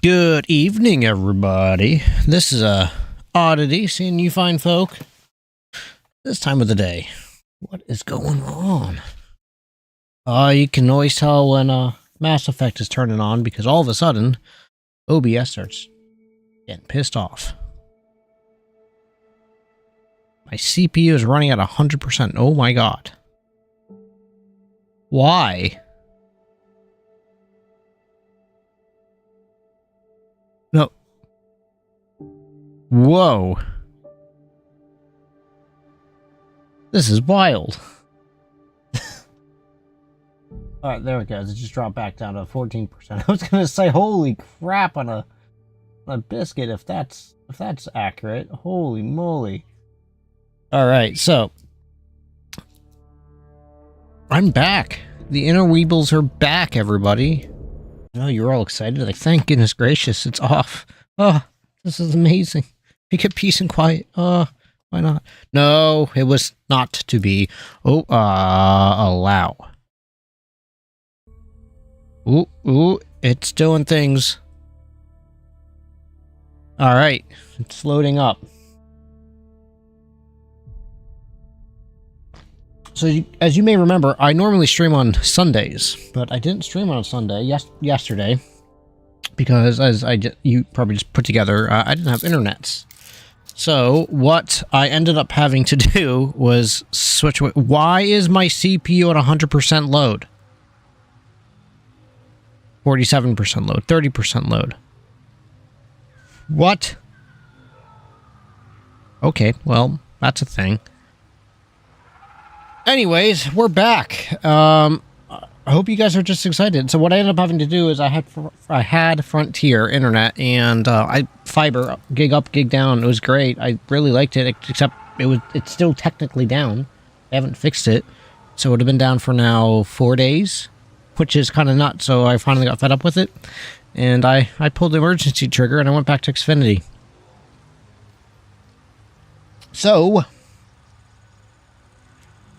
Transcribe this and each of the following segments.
Good evening, everybody. This is a oddity, seeing you fine folk this time of the day. What is going on? You can always tell when Mass Effect is turning on because all of a sudden OBS starts getting pissed off. My CPU is running at 100%. Oh my god. Why? No. Whoa. This is wild. Alright, there it goes. It just dropped back down to 14%. I was gonna say, holy crap on a biscuit if that's accurate. Holy moly. Alright, so I'm back. The interwebals are back, everybody. Oh, you're all excited. Like, thank goodness gracious, it's off. Oh, this is amazing. We get peace and quiet. Why not? No, it was not to be. Oh, allow. Ooh, it's doing things. Alright, it's loading up. So, as you may remember, I normally stream on Sundays, but I didn't stream on Sunday yesterday because, as you probably just put together, I didn't have internets. So, what I ended up having to do was switch. Why is my CPU at 100% load? 47% load, 30% load. What? Okay, well, that's a thing. Anyways, we're back. I hope you guys are just excited. So what I ended up having to do is I had Frontier internet and fiber gig up, gig down. It was great. I really liked it, except it's still technically down. I haven't fixed it, so it would have been down for now 4 days, which is kind of nuts. So I finally got fed up with it, and I pulled the emergency trigger and I went back to Xfinity. So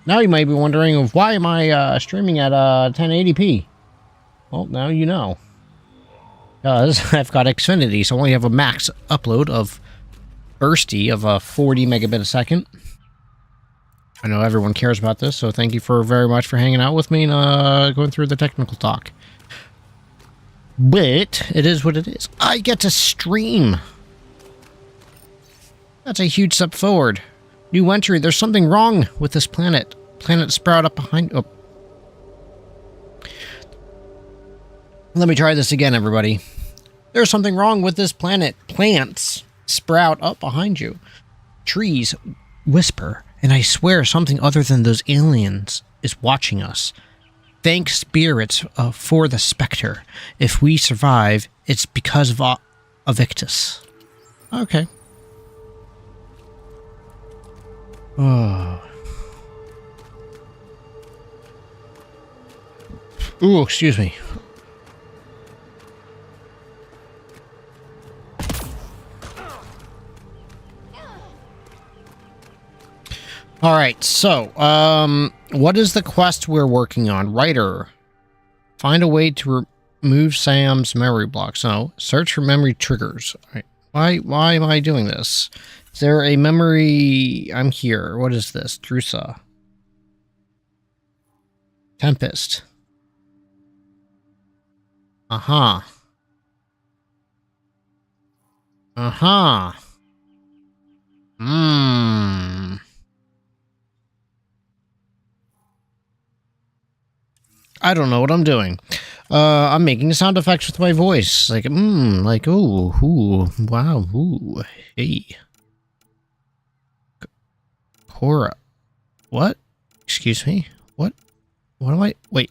now you might be wondering, why am I streaming at 1080p? Well, now you know. Because I've got Xfinity, so I only have a max upload of bursty of 40 megabit a second. I know everyone cares about this, so thank you very much for hanging out with me and going through the technical talk. But it is what it is. I get to stream. That's a huge step forward. New entry. There's something wrong with this planet. Planet sprout up behind. Oh. Let me try this again, everybody. There's something wrong with this planet. Plants sprout up behind you. Trees whisper, and I swear something other than those aliens is watching us. Thank spirits for the specter. If we survive, it's because of Evictus. Okay. Oh. Ooh, excuse me. Alright, so, what is the quest we're working on? Writer. Find a way to remove Sam's memory blocks. No, search for memory triggers. Alright. Why am I doing this? Is there a memory? I'm here. What is this? Drusa. Tempest. Uh-huh. Uh-huh. I don't know what I'm doing. I'm making sound effects with my voice. Like, like, ooh, wow, ooh, hey. Cora. What? Excuse me? What? What am I? Wait.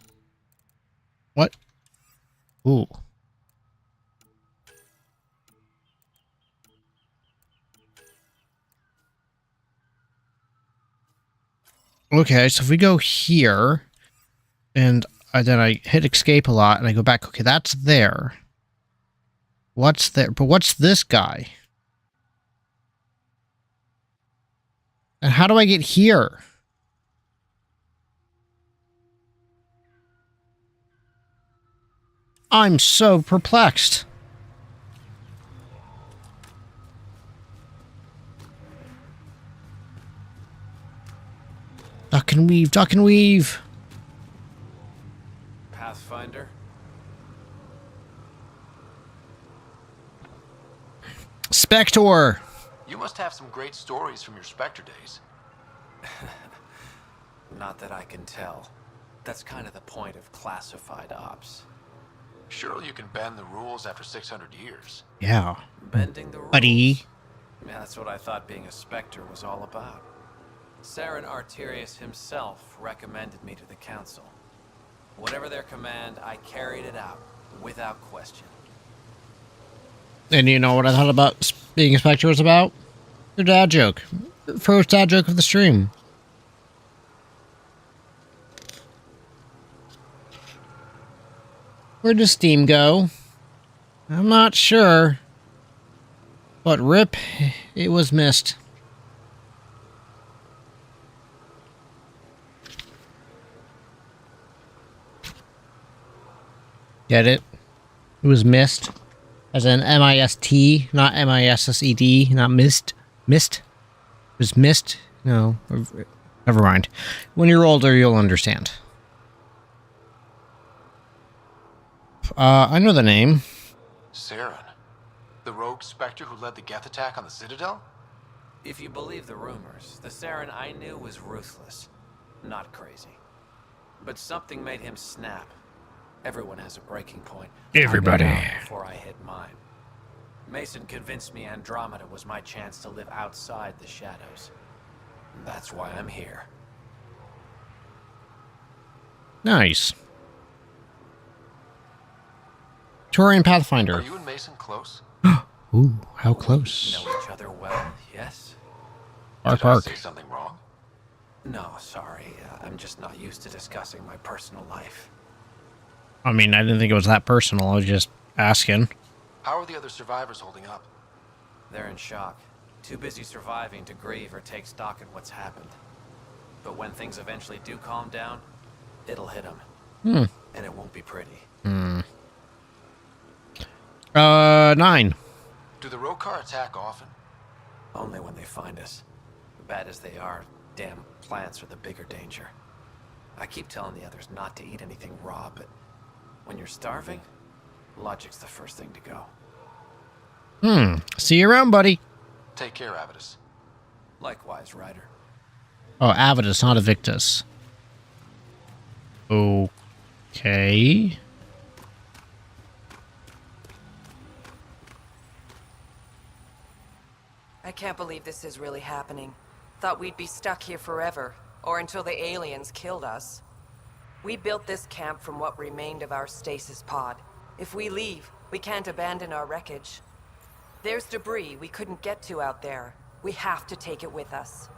What? Ooh. Okay, so if we go here, and then I hit escape a lot, and I go back, okay, that's there. What's there? But what's this guy? And how do I get here? I'm so perplexed. Duck and weave, duck and weave. Pathfinder? Spector. You must have some great stories from your Spectre days. Not that I can tell. That's kind of the point of classified ops. Surely you can bend the rules after 600 years. Yeah. Bending the rules. Buddy. Yeah, that's what I thought being a Spectre was all about. Saren Arterius himself recommended me to the Council. Whatever their command, I carried it out, without question. And you know what I thought about being a Spectre was about? Your dad joke. First dad joke of the stream. Where does Steam go? I'm not sure. But rip, it was missed. Get it? It was missed. As in M-I-S-T, not M-I-S-S-E-D, not missed. Missed? It was missed? No. Never mind. When you're older, you'll understand. I know the name. Saren. The rogue Spectre who led the Geth attack on the Citadel? If you believe the rumors, the Saren I knew was ruthless, not crazy. But something made him snap. Everyone has a breaking point. Everybody. I got out before I hit mine. Mason convinced me Andromeda was my chance to live outside the shadows. That's why I'm here. Nice. Turian Pathfinder. Are you and Mason close? Ooh, how close. Know each other well, yes? Park, Did I park. say something wrong? No, sorry. I'm just not used to discussing my personal life. I mean, I didn't think it was that personal. I was just asking. How are the other survivors holding up? They're in shock. Too busy surviving to grieve or take stock in what's happened. But when things eventually do calm down, it'll hit them. And it won't be pretty. 9. Do the Rokar attack often? Only when they find us. Bad as they are, damn plants are the bigger danger. I keep telling the others not to eat anything raw, but when you're starving, logic's the first thing to go. See you around, buddy. Take care, Avidus. Likewise, Ryder. Oh, Avidus, not Evictus. Okay. I can't believe this is really happening. Thought we'd be stuck here forever, or until the aliens killed us. We built this camp from what remained of our stasis pod. If we leave, we can't abandon our wreckage. There's debris we couldn't get to out there. We have to take it with us.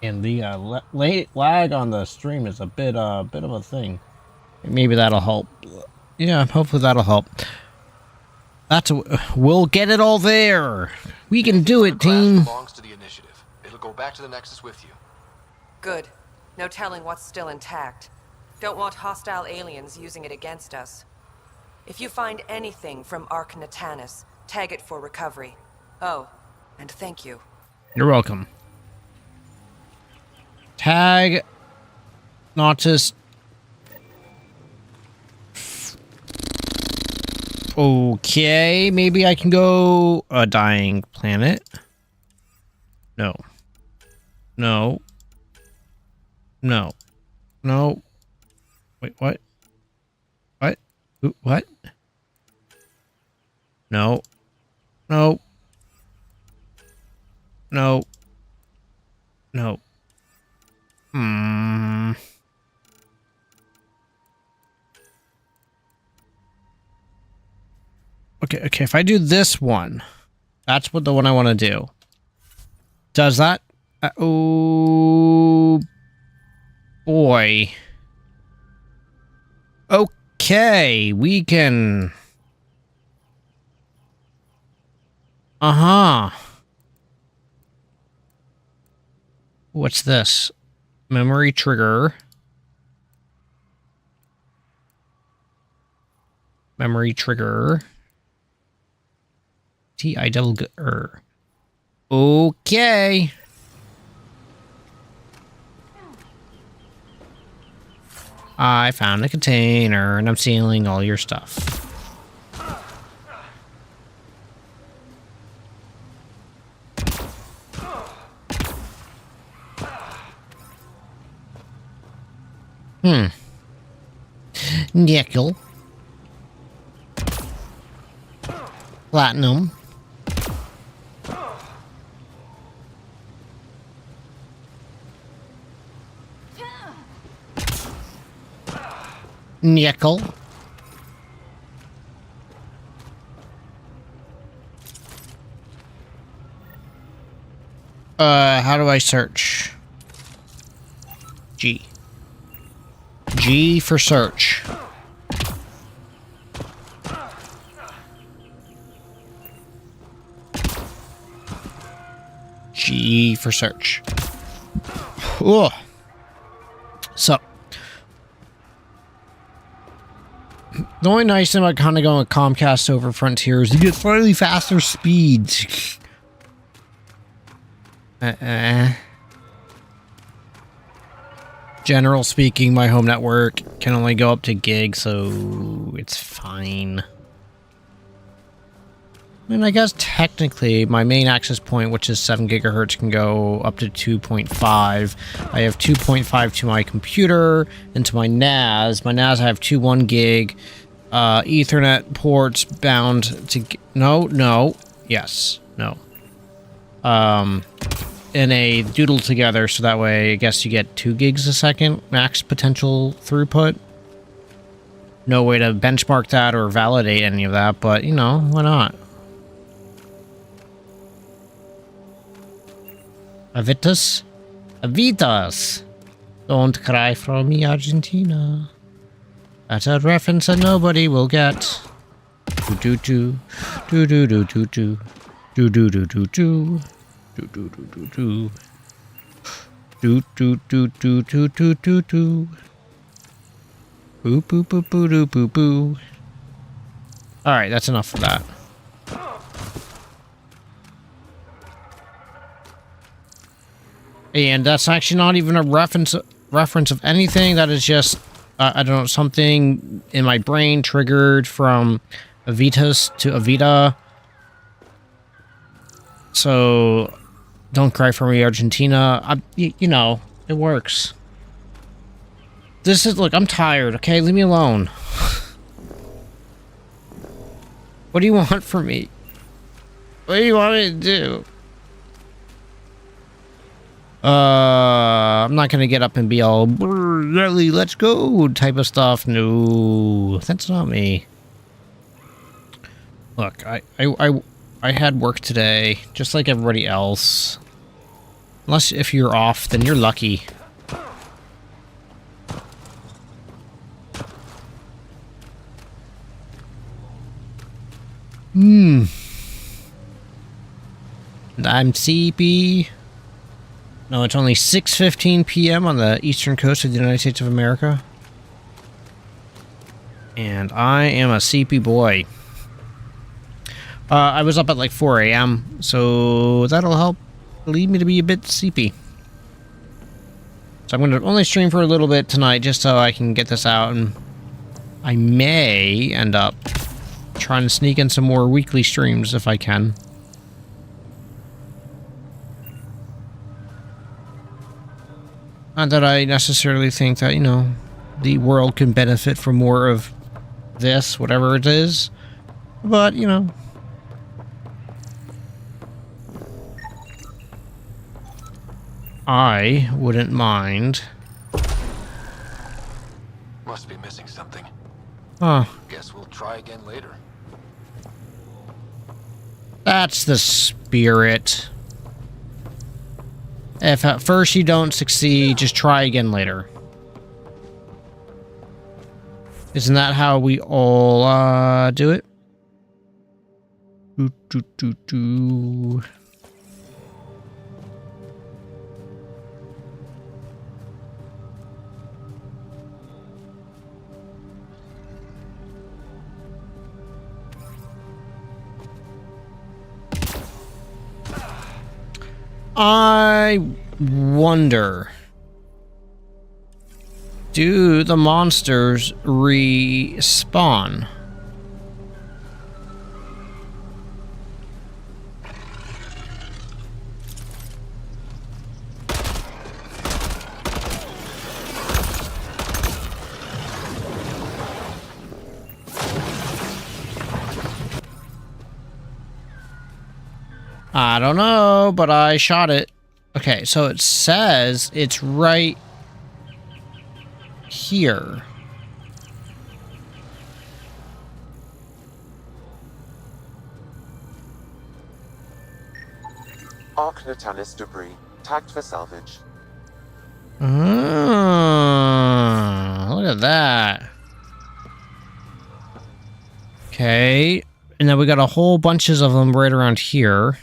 And the late lag on the stream is a bit of a thing. Maybe that'll help. Yeah, hopefully that'll help. We'll get it all there. We can do it, team. Belongs to the initiative. It'll go back to the Nexus with you. Good. No telling what's still intact. Don't want hostile aliens using it against us. If you find anything from Ark Natanus, tag it for recovery. Oh, and thank you. You're welcome. Tag Nautis. Okay, maybe I can go a dying planet. No. No. No. No. Wait, what? What? What? No. No. No. No. Okay, if I do this one, that's what the one I want to do. Does that? Oh, boy. Okay, we can... Uh-huh. What's this? Memory trigger. Memory trigger. T-I double G-er. Okay. I found a container and I'm stealing all your stuff. Nickel. Platinum. Nickel. How do I search? G. G for search. G for search. Ugh. So, the only nice thing about kind of going with Comcast over Frontier is you get slightly faster speeds. General speaking, my home network can only go up to gig, so it's fine. I mean, I guess technically my main access point, which is 7 gigahertz, can go up to 2.5. I have 2.5 to my computer and to my NAS. My NAS, I have two 1 gig Ethernet ports bound to... No. Yes. No. In a doodle together, so that way I guess you get 2 gigs a second max potential throughput. No way to benchmark that or validate any of that, but, you know, why not? Avitas? Avitas! Don't cry for me, Argentina. That's a reference that nobody will get. Do-do-do. Do-do-do-do-do. Do-do-do-do-do. Do-do-do-do-do. Do-do-do-do-do-do-do. Boo-boo-boo-boo-boo-boo-boo. Alright, that's enough for that. And that's actually not even a reference of anything. That is just, I don't know, something in my brain triggered from Avitas to Avita. So, don't cry for me, Argentina. You know, it works. Look, I'm tired, okay? Leave me alone. What do you want from me? What do you want me to do? I'm not gonna get up and be all, really, let's go type of stuff. No, that's not me. Look, I had work today, just like everybody else. Unless if you're off, then you're lucky. And I'm CP. No, it's only 6:15 p.m. on the eastern coast of the United States of America. And I am a CP boy. I was up at like 4 a.m., so that'll help lead me to be a bit CP. So I'm going to only stream for a little bit tonight just so I can get this out, and I may end up trying to sneak in some more weekly streams if I can. Not that I necessarily think that, you know, the world can benefit from more of this, whatever it is. But, you know. I wouldn't mind. Must be missing something. Huh. Guess we'll try again later. That's the spirit. If at first you don't succeed, just try again later. Isn't that how we all do it? Do. I wonder. Do the monsters respawn? I don't know, but I shot it. Okay, so it says it's right here. Arc Natalis debris, tagged for salvage. Look at that. Okay, and then we got a whole bunches of them right around here.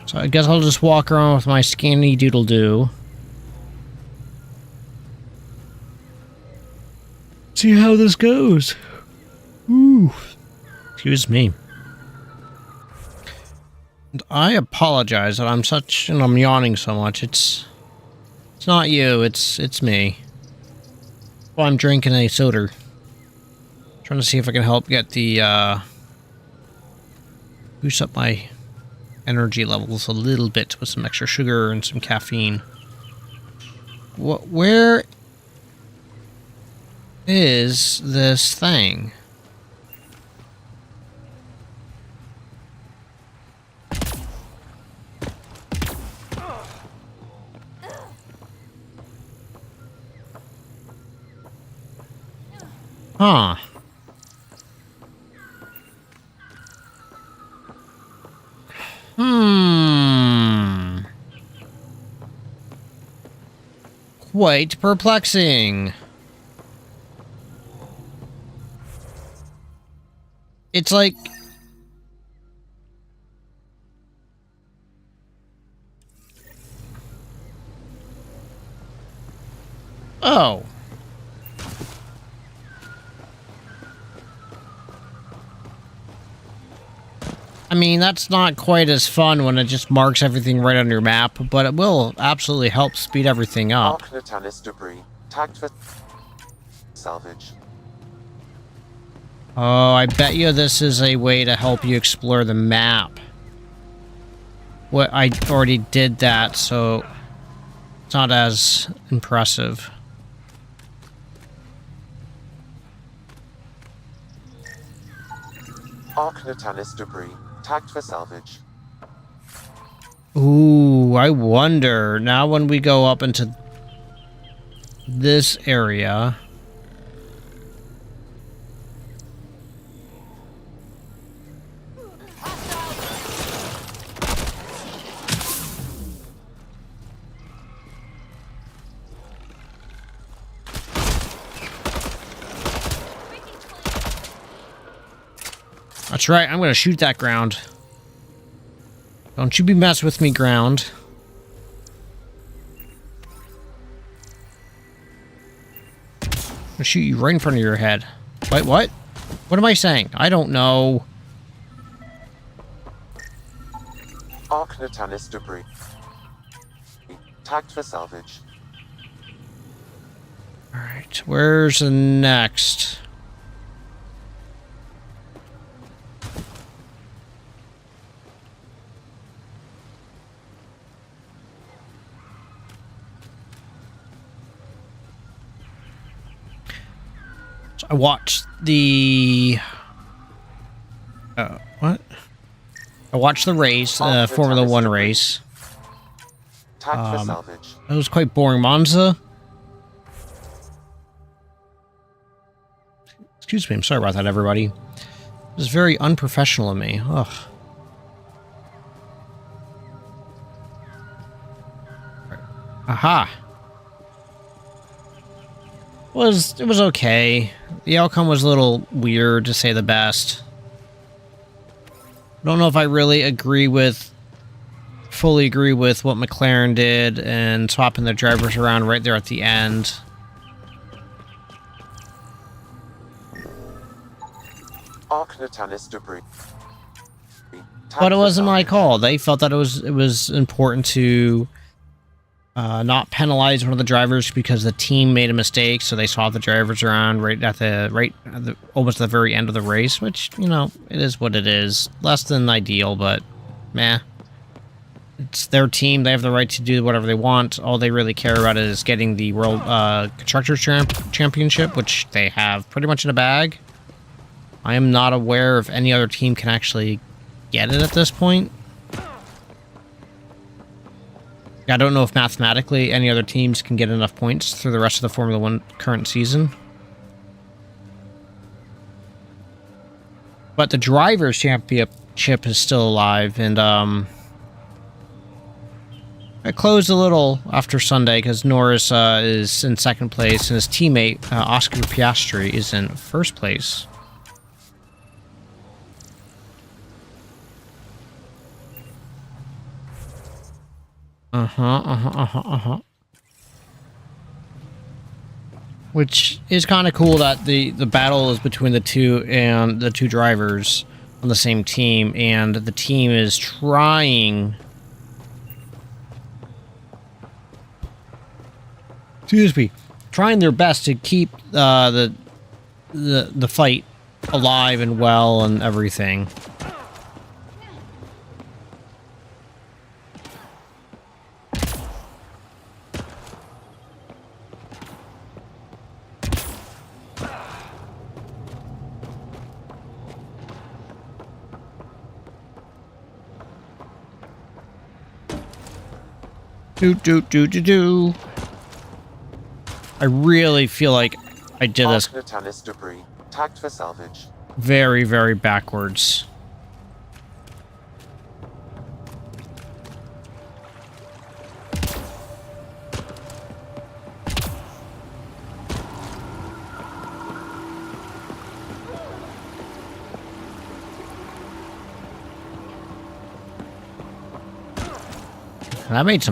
So I guess I'll just walk around with my scanny doodle doo. See how this goes. Ooh. Excuse me. And I apologize that I'm yawning so much. It's not you, it's me. Well, I'm drinking a soda. Trying to see if I can help get the boost up my energy levels a little bit with some extra sugar and some caffeine. Where is this thing? Huh. Quite perplexing. It's like... Oh. I mean, that's not quite as fun when it just marks everything right on your map, but it will absolutely help speed everything up. Arc Natalis debris, tagged for salvage. Oh, I bet you this is a way to help you explore the map. I already did that, so it's not as impressive. Arc Natalis debris, tagged for salvage. Ooh, I wonder. Now when we go up into this area... That's right, I'm gonna shoot that ground. Don't you be messing with me, ground. I'm gonna shoot you right in front of your head. Wait, what? What am I saying? I don't know. Arc Natalis debris, tagged for salvage. Alright, where's the next? I watched the... what? I watched the race, Formula 1 race. Tagged for salvage. It was quite boring. Monza? Excuse me, I'm sorry about that, everybody. It was very unprofessional of me. Ugh. Aha! It was okay. The outcome was a little weird, to say the best. I don't know if I really fully agree with what McLaren did and swapping the drivers around right there at the end. Arc Natalis debris. But it wasn't my call. They felt that it was important to not penalize one of the drivers because the team made a mistake, so they saw the drivers around almost at the very end of the race, which, you know, it is what it is. Less than ideal, but meh. It's their team. They have the right to do whatever they want. All they really care about is getting the World Constructors Championship, which they have pretty much in a bag. I am not aware if any other team can actually get it at this point. I don't know if mathematically any other teams can get enough points through the rest of the Formula 1 current season. But the Drivers' Championship is still alive, and it closed a little after Sunday because Norris is in second place and his teammate, Oscar Piastri, is in first place. Which is kind of cool that the battle is between the two drivers on the same team, and the team is trying... Excuse me. Trying their best to keep the fight alive and well and everything. Do. I really feel like I did this debris tagged for salvage. Very, very backwards. That made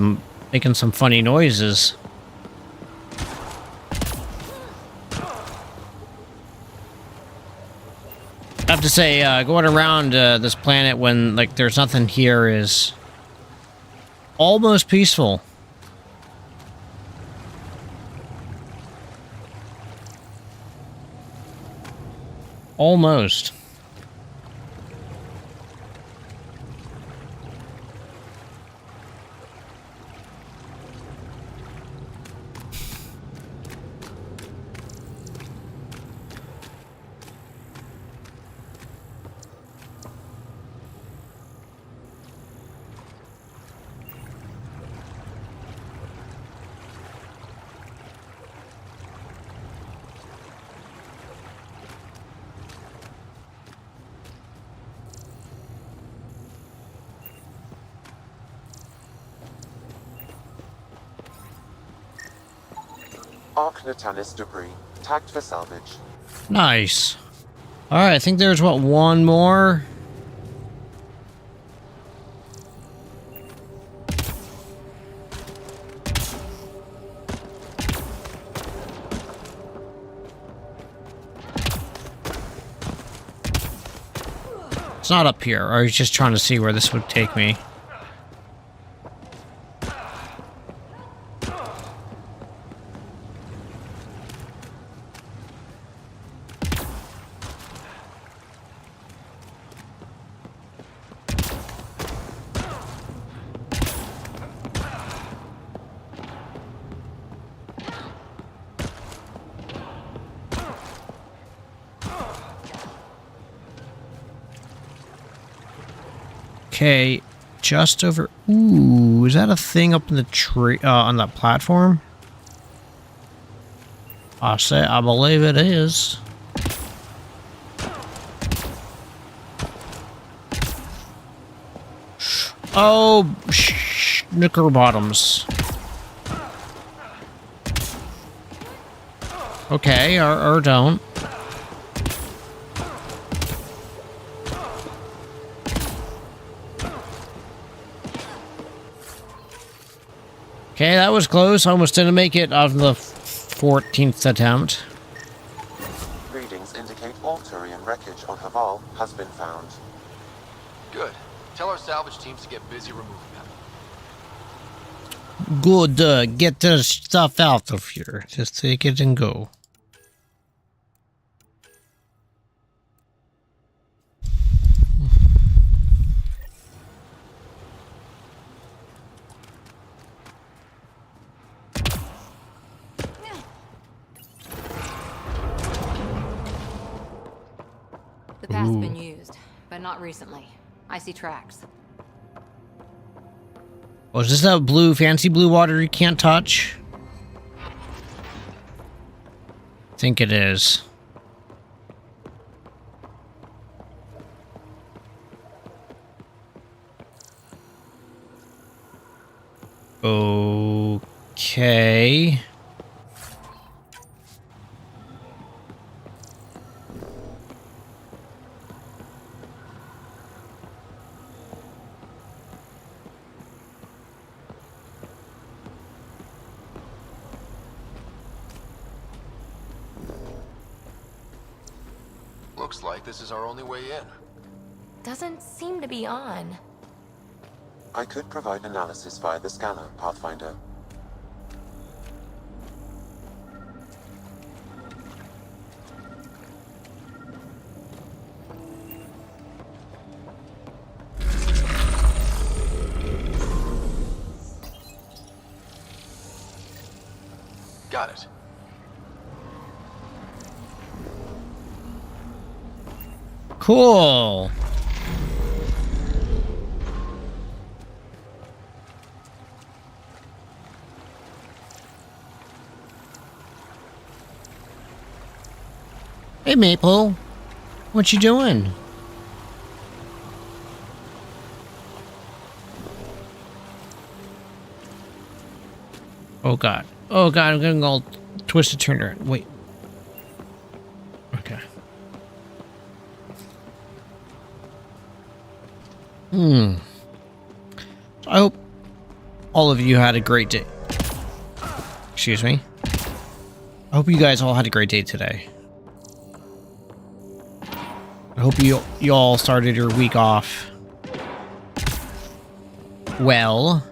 making some funny noises. I have to say, going around this planet when, like, there's nothing here is almost peaceful. Almost. Arc Natalis debris tagged for salvage. Nice. Alright, I think there's, what, one more? It's not up here. I was just trying to see where this would take me. Okay, just over... Ooh, is that a thing up in the tree, on that platform? I believe it is. Oh, knicker bottoms. Okay, or don't. Okay, that was close. Almost didn't make it on the 14th attempt. Readings indicate all Turian wreckage on Haval has been found. Good. Tell our salvage teams to get busy removing them. Good, get the stuff out of here. Just take it and go. The path's been used, but not recently. I see tracks. Oh, is this that blue, fancy blue water you can't touch? I think it is. Okay. Looks like this is our only way in. Doesn't seem to be on. I could provide analysis via the scanner, Pathfinder. Got it. Cool. Hey, Maple. What you doing? Oh, God. Oh, God, I'm getting all twisted turner. Wait. Okay. I hope all of you had a great day. Excuse me. I hope you guys all had a great day today. I hope you all started your week off well.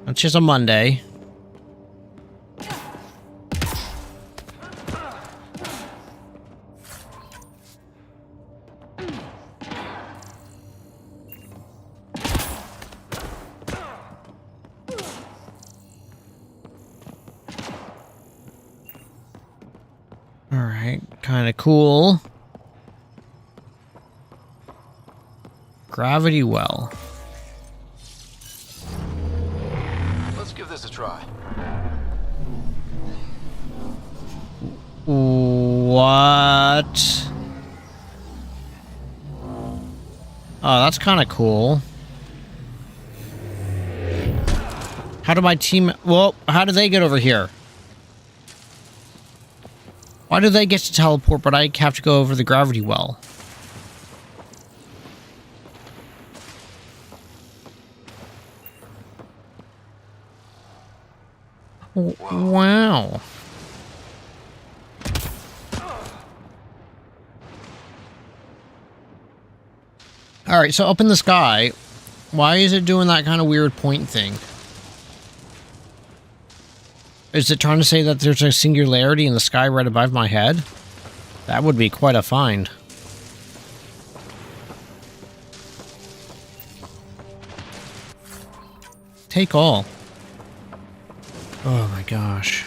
It's just a Monday. Alright, kind of cool. Gravity well. Let's give this a try. What? Oh, that's kind of cool. How do my team... Well, how do they get over here? Why do they get to teleport, but I have to go over the gravity well? Wow. Alright, so up in the sky, why is it doing that kind of weird point thing? Is it trying to say that there's a singularity in the sky right above my head? That would be quite a find. Take all. Oh my gosh.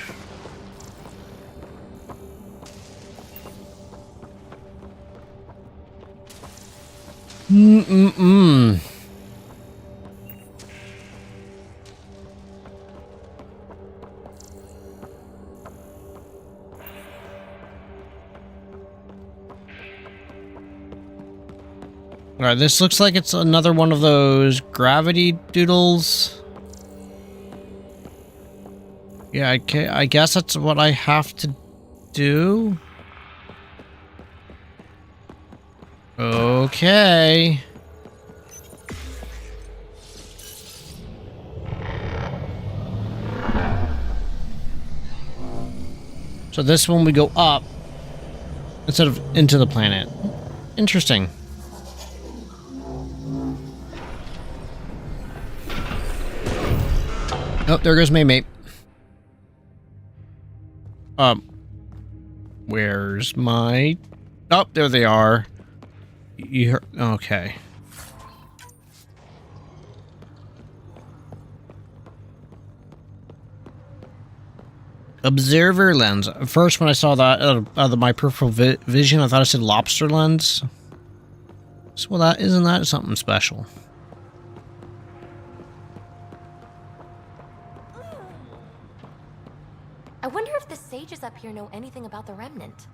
Alright, this looks like it's another one of those gravity doodles. Yeah, I guess that's what I have to do. Okay. So this one we go up instead of into the planet. Oh, there goes my mate. Where's my... Oh, there they are. You heard... Okay. Observer lens. First, when I saw that out of my peripheral vision, I thought it said lobster lens. So, well, that isn't that something special? I wonder if the sages up here know anything about the remnant.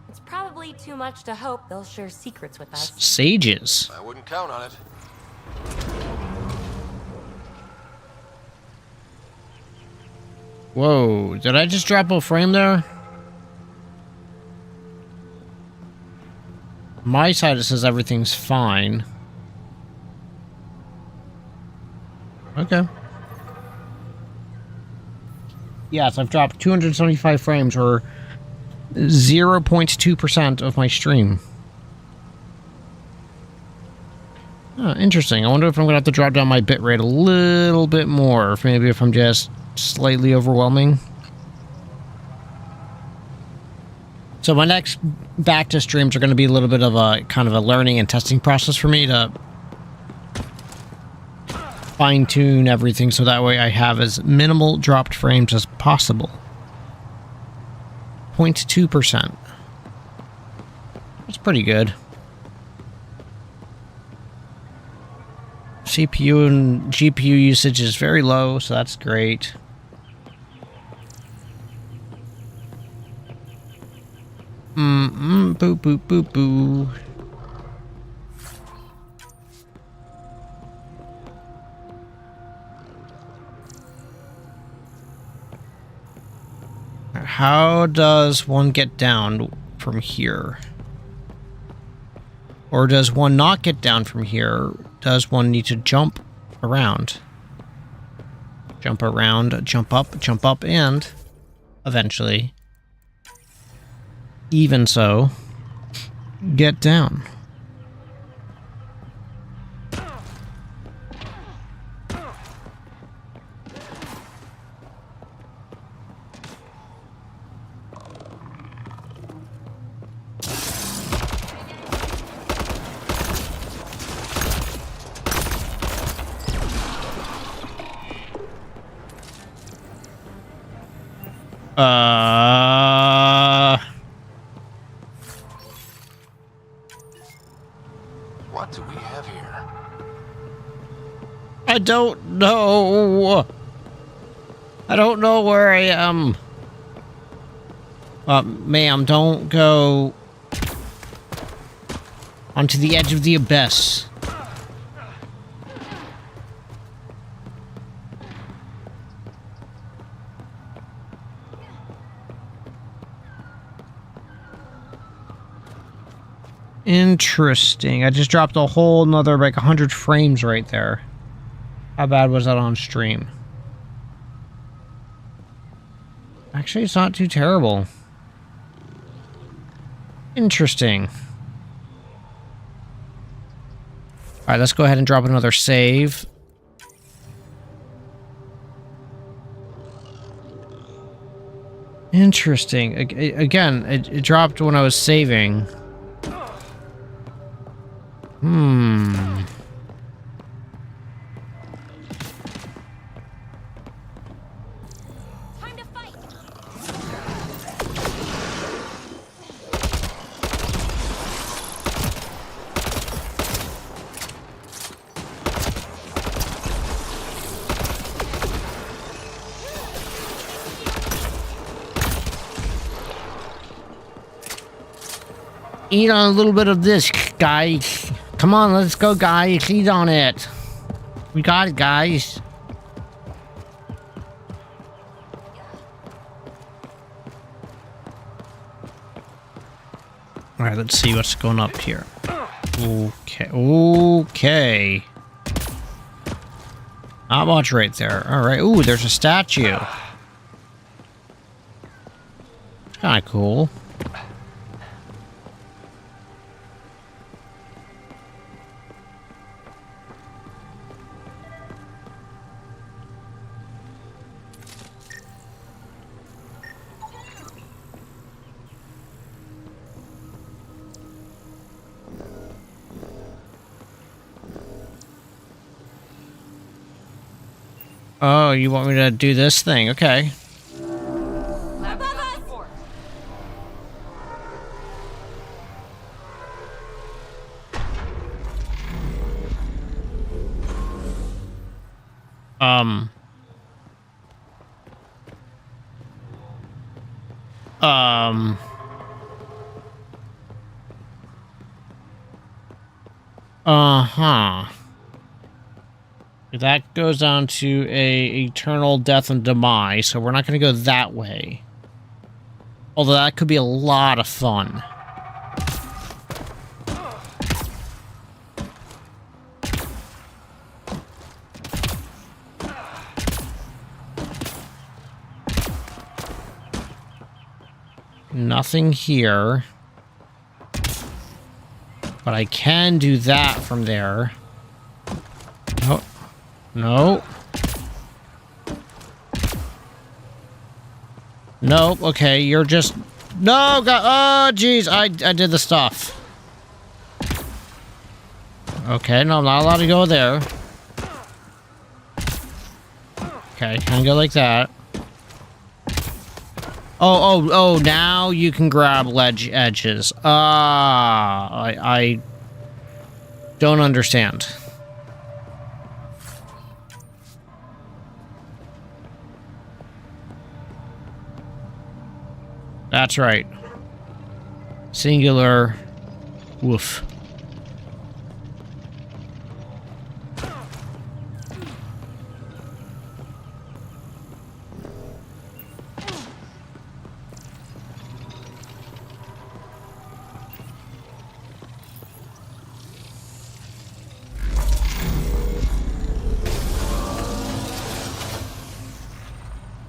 It's probably too much to hope they'll share secrets with us. Sages. I wouldn't count on it. Whoa, did I just drop a frame there? My side it says everything's fine. Okay. Yes, I've dropped 275 frames, or 0.2% of my stream. Oh, interesting. I wonder if I'm going to have to drop down my bitrate a little bit more, if maybe if I'm just slightly overwhelming. So my next back to streams are going to be a little bit of a kind of a learning and testing process for me to fine-tune everything so that way I have as minimal dropped frames as possible. 0.2%. That's pretty good. CPU and GPU usage is very low, so that's great. Boo boo boo boo. How does one get down from here? Or does one not get down from here? Does one need to jump around? Jump around, jump up, and eventually, even so, get down. What do we have here? I don't know. I don't know where I am. Ma'am, don't go onto the edge of the abyss. Interesting. I just dropped a whole nother like 100 frames right there. How bad was that on stream? Actually, it's not too terrible. Interesting. Alright, let's go ahead and drop another save. Interesting. Again, it dropped when I was saving. Time to fight. Eat on a little bit of this, guy. Come on, let's go, guys. Eat on it. We got it, guys. Alright, let's see what's going up here. Okay. Okay. Not much right there. Alright. Ooh, there's a statue. It's kind of cool. Oh, you want me to do this thing? Okay. Um. Uh-huh. That goes down to a eternal death and demise, so we're not going to go that way. Although that could be a lot of fun. Nothing here. But I can do that from there. Oh, no. Nope, okay, you're just... No, God, oh, jeez, I did the stuff. Okay, no, I'm not allowed to go there. Okay, can I go like that? Oh, now you can grab ledge edges. I don't understand. That's right. Singular. Woof.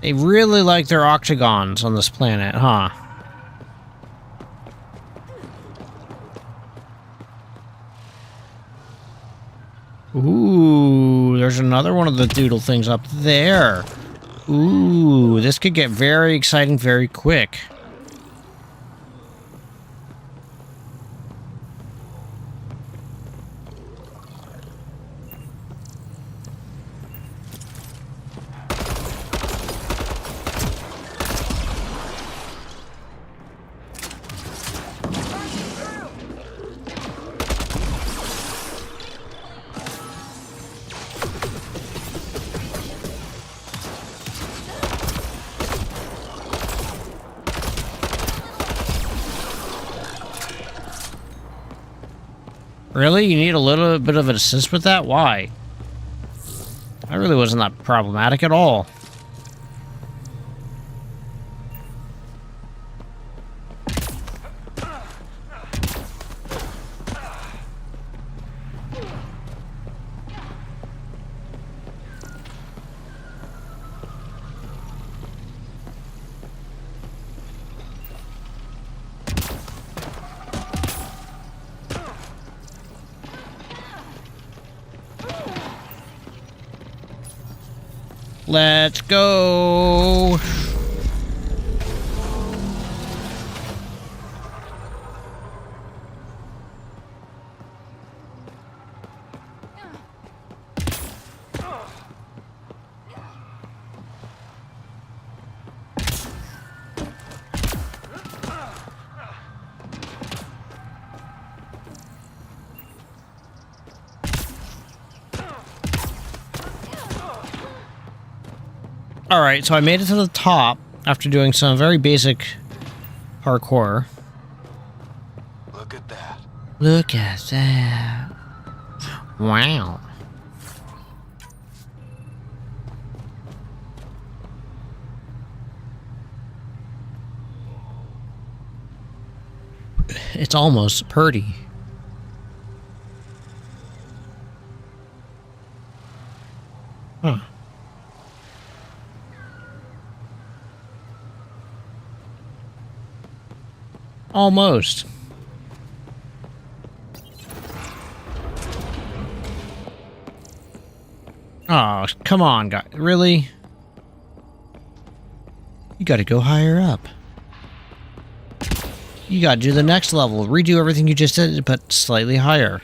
They really like their octagons on this planet, huh? Ooh, there's another one of the doodle things up there. Ooh, this could get very exciting very quick. Really? You need a little bit of an assist with that? Why? That really wasn't that problematic at all. Let's go. Alright, so I made it to the top after doing some very basic parkour. Look at that. Look at that. Wow. It's almost purty. Huh. Almost. Oh, come on, guys. Really? You gotta go higher up. You gotta do the next level. Redo everything you just did, but slightly higher.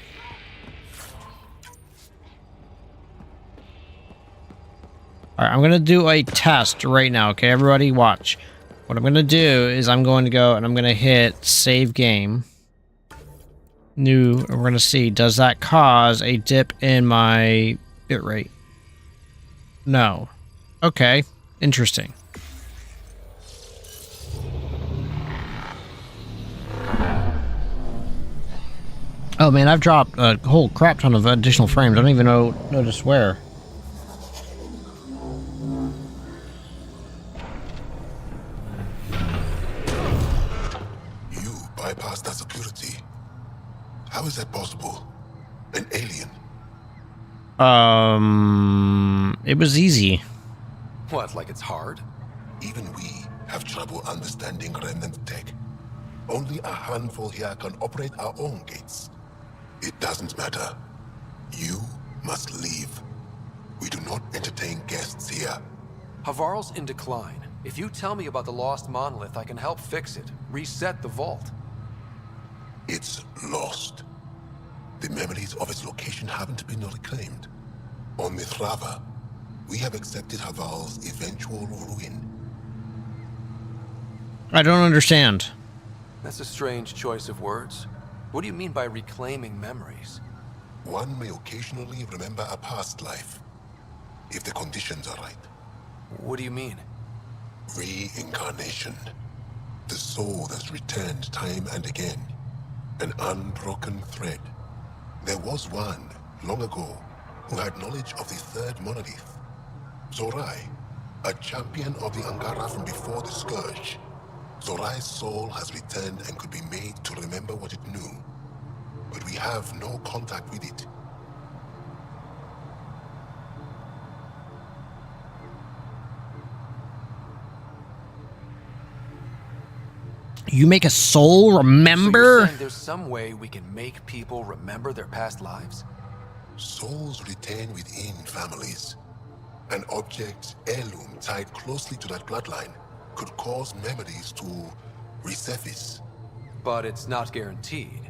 Alright, Alright, I'm gonna do a test right now, okay? Everybody watch. What I'm gonna do is I'm going to go and I'm gonna hit save game. New, and we're gonna see, does that cause a dip in my bitrate? No. Okay, interesting. Oh man, I've dropped a whole crap ton of additional frames. I don't even know to swear. You bypassed that security. How is that possible? An alien? It was easy. What, like it's hard? Even we have trouble understanding remnant tech. Only a handful here can operate our own gates. It doesn't matter. You must leave. We do not entertain guests here. Havarl's in decline. If you tell me about the lost monolith, I can help fix it. Reset the vault. It's lost. The memories of its location haven't been reclaimed. On Mithrava, we have accepted Havarl's eventual ruin. I don't understand. That's a strange choice of words. What do you mean by reclaiming memories? One may occasionally remember a past life, if the conditions are right. What do you mean? Reincarnation. The soul that's returned time and again. An unbroken thread. There was one, long ago, who had knowledge of the third monolith. Zorai, a champion of the Angara from before the Scourge. Zorai's soul has returned and could be made to remember what it knew. But we have no contact with it. You make a soul So remember? you're saying there's some way we can make people remember their past lives? Souls retain within families. An object, heirloom tied closely to that bloodline could cause memories to resurface. But it's not guaranteed.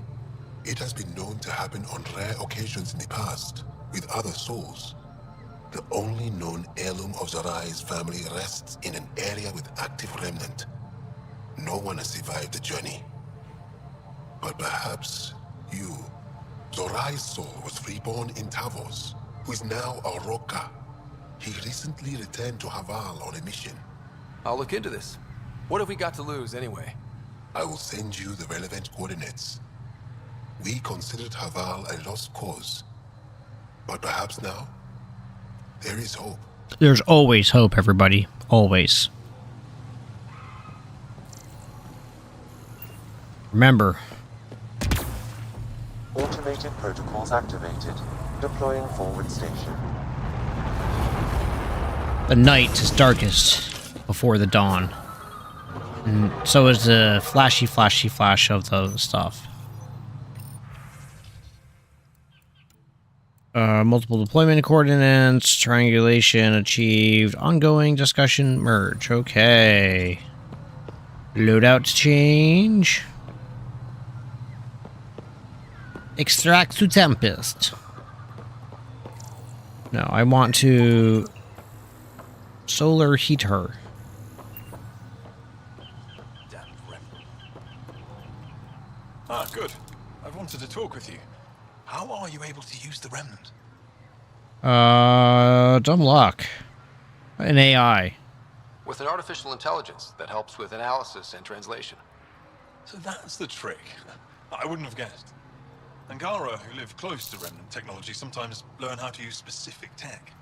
It has been known to happen on rare occasions in the past, with other souls. The only known heirloom of Zorai's family rests in an area with active remnant. No one has survived the journey. But perhaps you. Zorai's soul was reborn in Tavos, who is now a Roka. He recently returned to Haval on a mission. I'll look into this. What have we got to lose anyway? I will send you the relevant coordinates. We considered Haval a lost cause. But perhaps now, there is hope. There's always hope, everybody. Always. Remember. Automated protocols activated. Deploying forward station. The night is darkest before the dawn. And so is the flashy flash of the stuff. Multiple deployment coordinates, triangulation achieved, ongoing discussion, merge. Okay. Loadout change. Extract to Tempest. No, I want to solar heat her. Ah, good. I wanted to talk with you. How are you able to use the remnant? Dumb luck. An AI. With an artificial intelligence that helps with analysis and translation. So that's the trick. I wouldn't have guessed. Angara, who live close to remnant technology, sometimes learn how to use specific tech.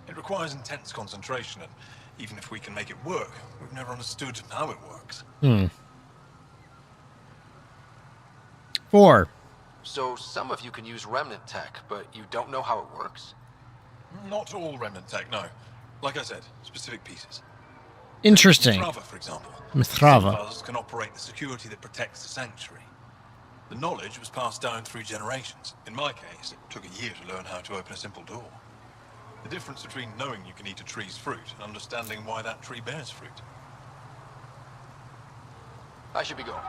It requires intense concentration, and even if we can make it work, we've never understood how it works. 4. So some of you can use remnant tech, but you don't know how it works? Not all remnant tech, no. Like I said, specific pieces. Interesting. Mithrava, for example. Mithrava. Some of us can operate the security that protects the sanctuary. The knowledge was passed down through generations. In my case, it took a year to learn how to open a simple door. The difference between knowing you can eat a tree's fruit and understanding why that tree bears fruit. I should be going.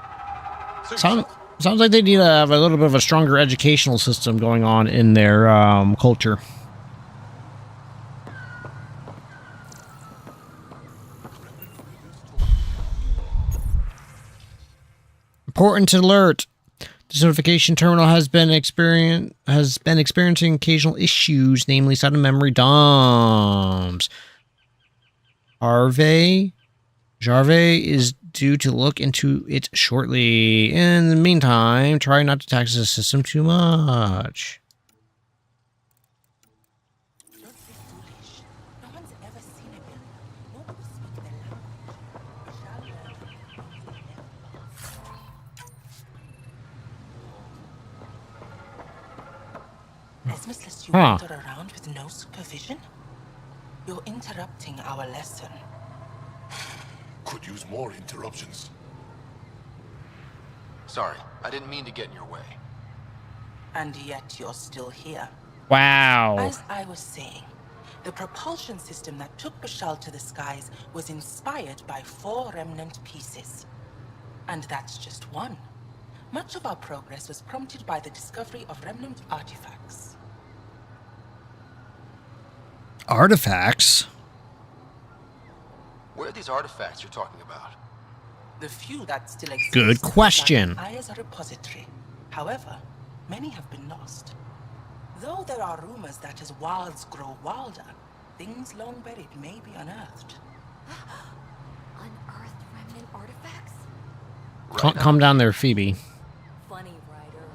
Sounds like they need to have a little bit of a stronger educational system going on in their culture. Important alert. This notification terminal has been experiencing occasional issues, namely sudden memory dumps. Jarve is due to look into it shortly. In the meantime, try not to tax the system too much. Don't be foolish. No one's ever seen a bill. Nobody speaks their language. We shall learn from the Esmus lets you wander around with no supervision? You're interrupting our lesson. Could use more interruptions. Sorry, I didn't mean to get in your way. And yet you're still here. Wow. As I was saying, the propulsion system that took Bashal to the skies was inspired by 4 remnant pieces. And that's just one. Much of our progress was prompted by the discovery of remnant artifacts. Artifacts? Where are these artifacts you're talking about? The few that still exist. Good question. I as a repository. However, many have been lost. Though there are rumors that as wilds grow wilder, things long buried may be unearthed. Unearthed remnant artifacts? Calm down there, Phoebe. Funny, Ryder.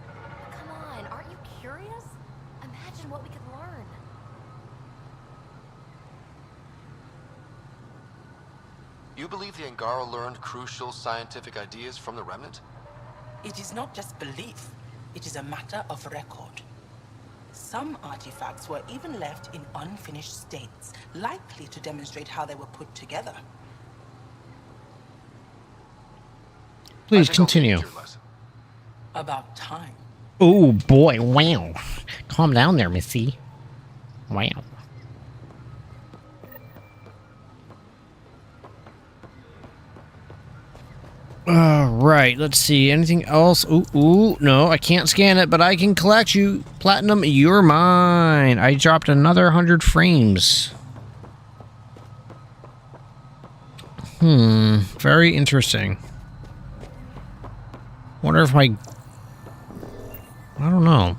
Come on, aren't you curious? Imagine what we could learn. You believe the Angara learned crucial scientific ideas from the Remnant? It is not just belief, it is a matter of record. Some artifacts were even left in unfinished states, likely to demonstrate how they were put together. Please continue. About time. Oh boy, wow. Calm down there, Missy. Wow. Right, let's see. Anything else? Ooh, no, I can't scan it, but I can collect you. Platinum, you're mine. I dropped another 100 frames. Very interesting. Wonder if I don't know.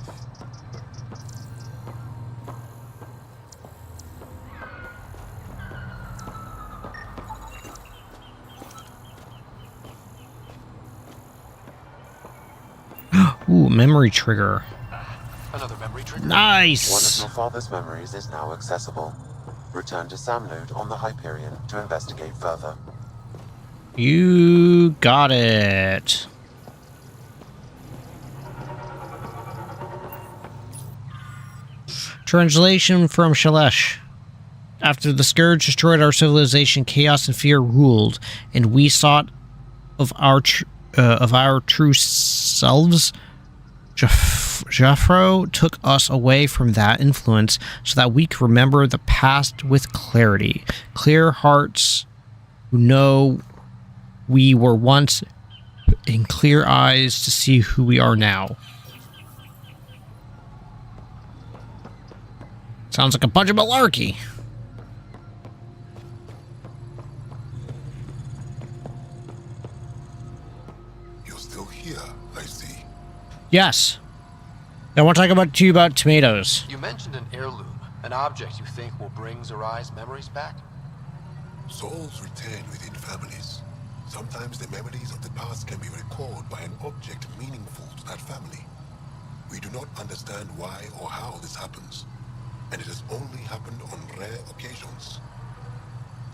Ooh, memory trigger. Another memory trigger? Nice! One of your father's memories is now accessible. Return to Sam Node on the Hyperion to investigate further. You got it. Translation from Shalesh. After the Scourge destroyed our civilization, chaos and fear ruled, and we sought of our true selves. Jaffro took us away from that influence so that we could remember the past with clarity. Clear hearts who know we were once, and clear eyes to see who we are now. Sounds like a bunch of malarkey. You're still here, I see. Yes. I want to talk to you about tomatoes. You mentioned an heirloom, an object you think will bring Zarai's memories back? Souls return within families. Sometimes the memories of the past can be recalled by an object meaningful to that family. We do not understand why or how this happens, and it has only happened on rare occasions.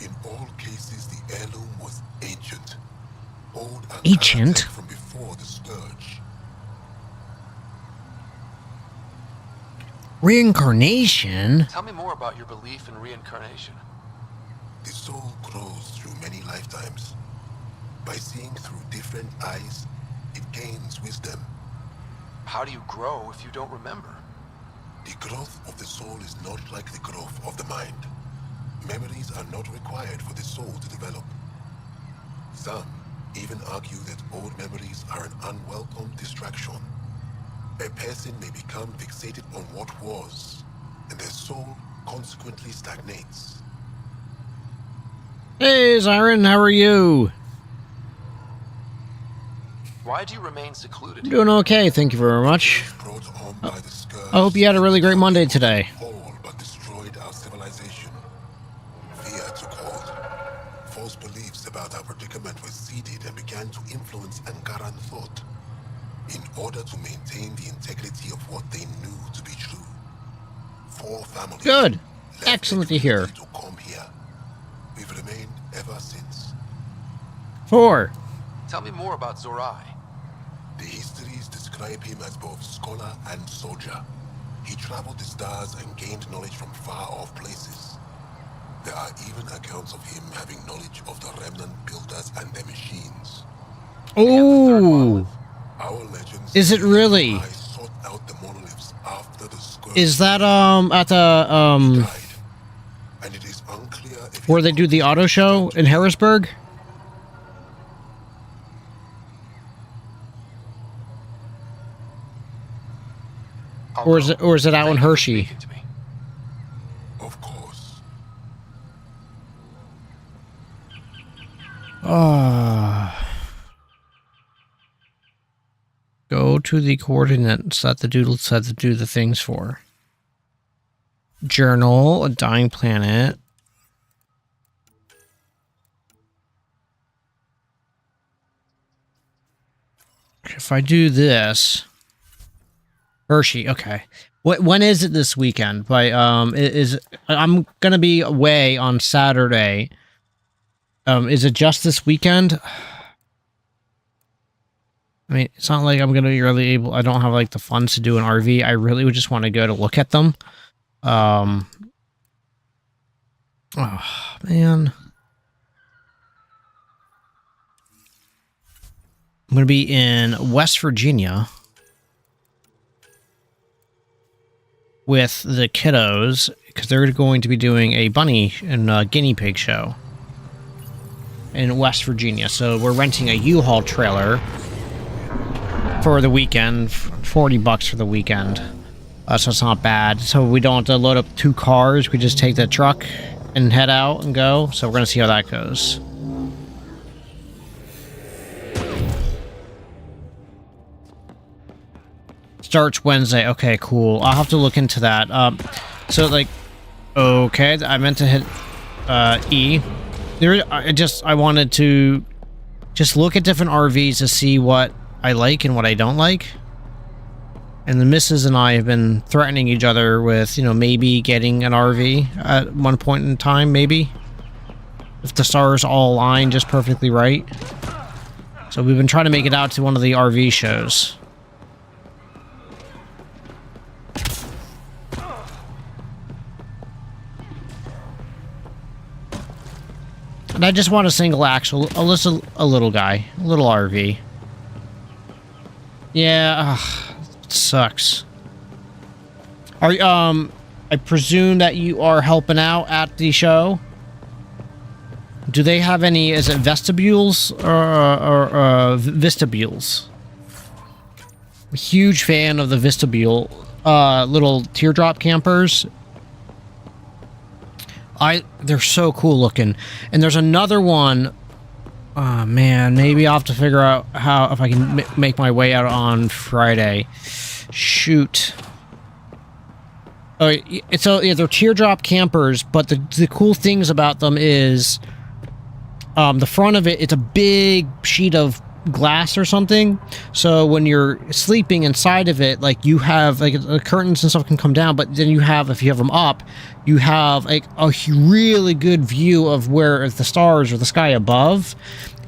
In all cases, the heirloom was ancient. Old and Ancient? from before the Scourge. Reincarnation? Tell me more about your belief in reincarnation. The soul grows through many lifetimes. By seeing through different eyes, it gains wisdom. How do you grow if you don't remember? The growth of the soul is not like the growth of the mind. Memories are not required for the soul to develop. Some even argue that old memories are an unwelcome distraction. A person may become fixated on what was, and their soul consequently stagnates. Hey, Zyron, how are you? Why do you remain secluded? I'm doing okay, thank you very much. Brought on by the scourge, I hope you had a really great Monday today. all but destroyed our civilization. Fear took hold. False beliefs about our predicament were seeded and began to influence Angaran thought. In order to maintain the integrity of what they knew to be true, 4 families. Good. left Excellent the to hear. community to come here. We've remained ever since. 4. Tell me more about Zorai. The histories describe him as both scholar and soldier. He traveled the stars and gained knowledge from far-off places. There are even accounts of him having knowledge of the remnant builders and their machines. Ooh. Our legends Is it really? I sought out the monoliths after the scourge. Is that at the died, and it is unclear if where they do the auto show in Harrisburg? Or is it out in Hershey? Of course. Go to the coordinates that the doodle said to do the things for. Journal, a dying planet. If I do this, Hershey, okay. When is it this weekend? I'm gonna be away on Saturday. Is it just this weekend? I mean, it's not like I'm gonna be really able. I don't have like the funds to do an RV. I really would just want to go to look at them. Oh man. I'm going to be in West Virginia with the kiddos because they're going to be doing a bunny and guinea pig show in West Virginia. So we're renting a U-Haul trailer for the weekend, $40 for the weekend. So it's not bad. So we don't have to load up 2 cars. We just take the truck and head out and go. So we're going to see how that goes. Starts Wednesday. Okay, cool. I'll have to look into that. So like, okay, I meant to hit E. I wanted to just look at different RVs to see what I like and what I don't like. And the missus and I have been threatening each other with, maybe getting an RV at one point in time, maybe. If the stars all align just perfectly right. So we've been trying to make it out to one of the RV shows. And I just want a single axle, a little guy, a little RV. Yeah, it sucks. I presume that you are helping out at the show. Do they have any? Is it vestibules or vestibules? I'm a huge fan of the vestibule, little teardrop campers. They're so cool looking. And there's another one. Oh man, maybe I'll have to figure out if I can make my way out on Friday. Shoot. Oh, so yeah, they're teardrop campers, but the cool things about them is the front of it's a big sheet of glass or something. So when you're sleeping inside of it, like you have like the curtains and stuff can come down, but then you have, if you have them up, you have like a really good view of where the stars or the sky above.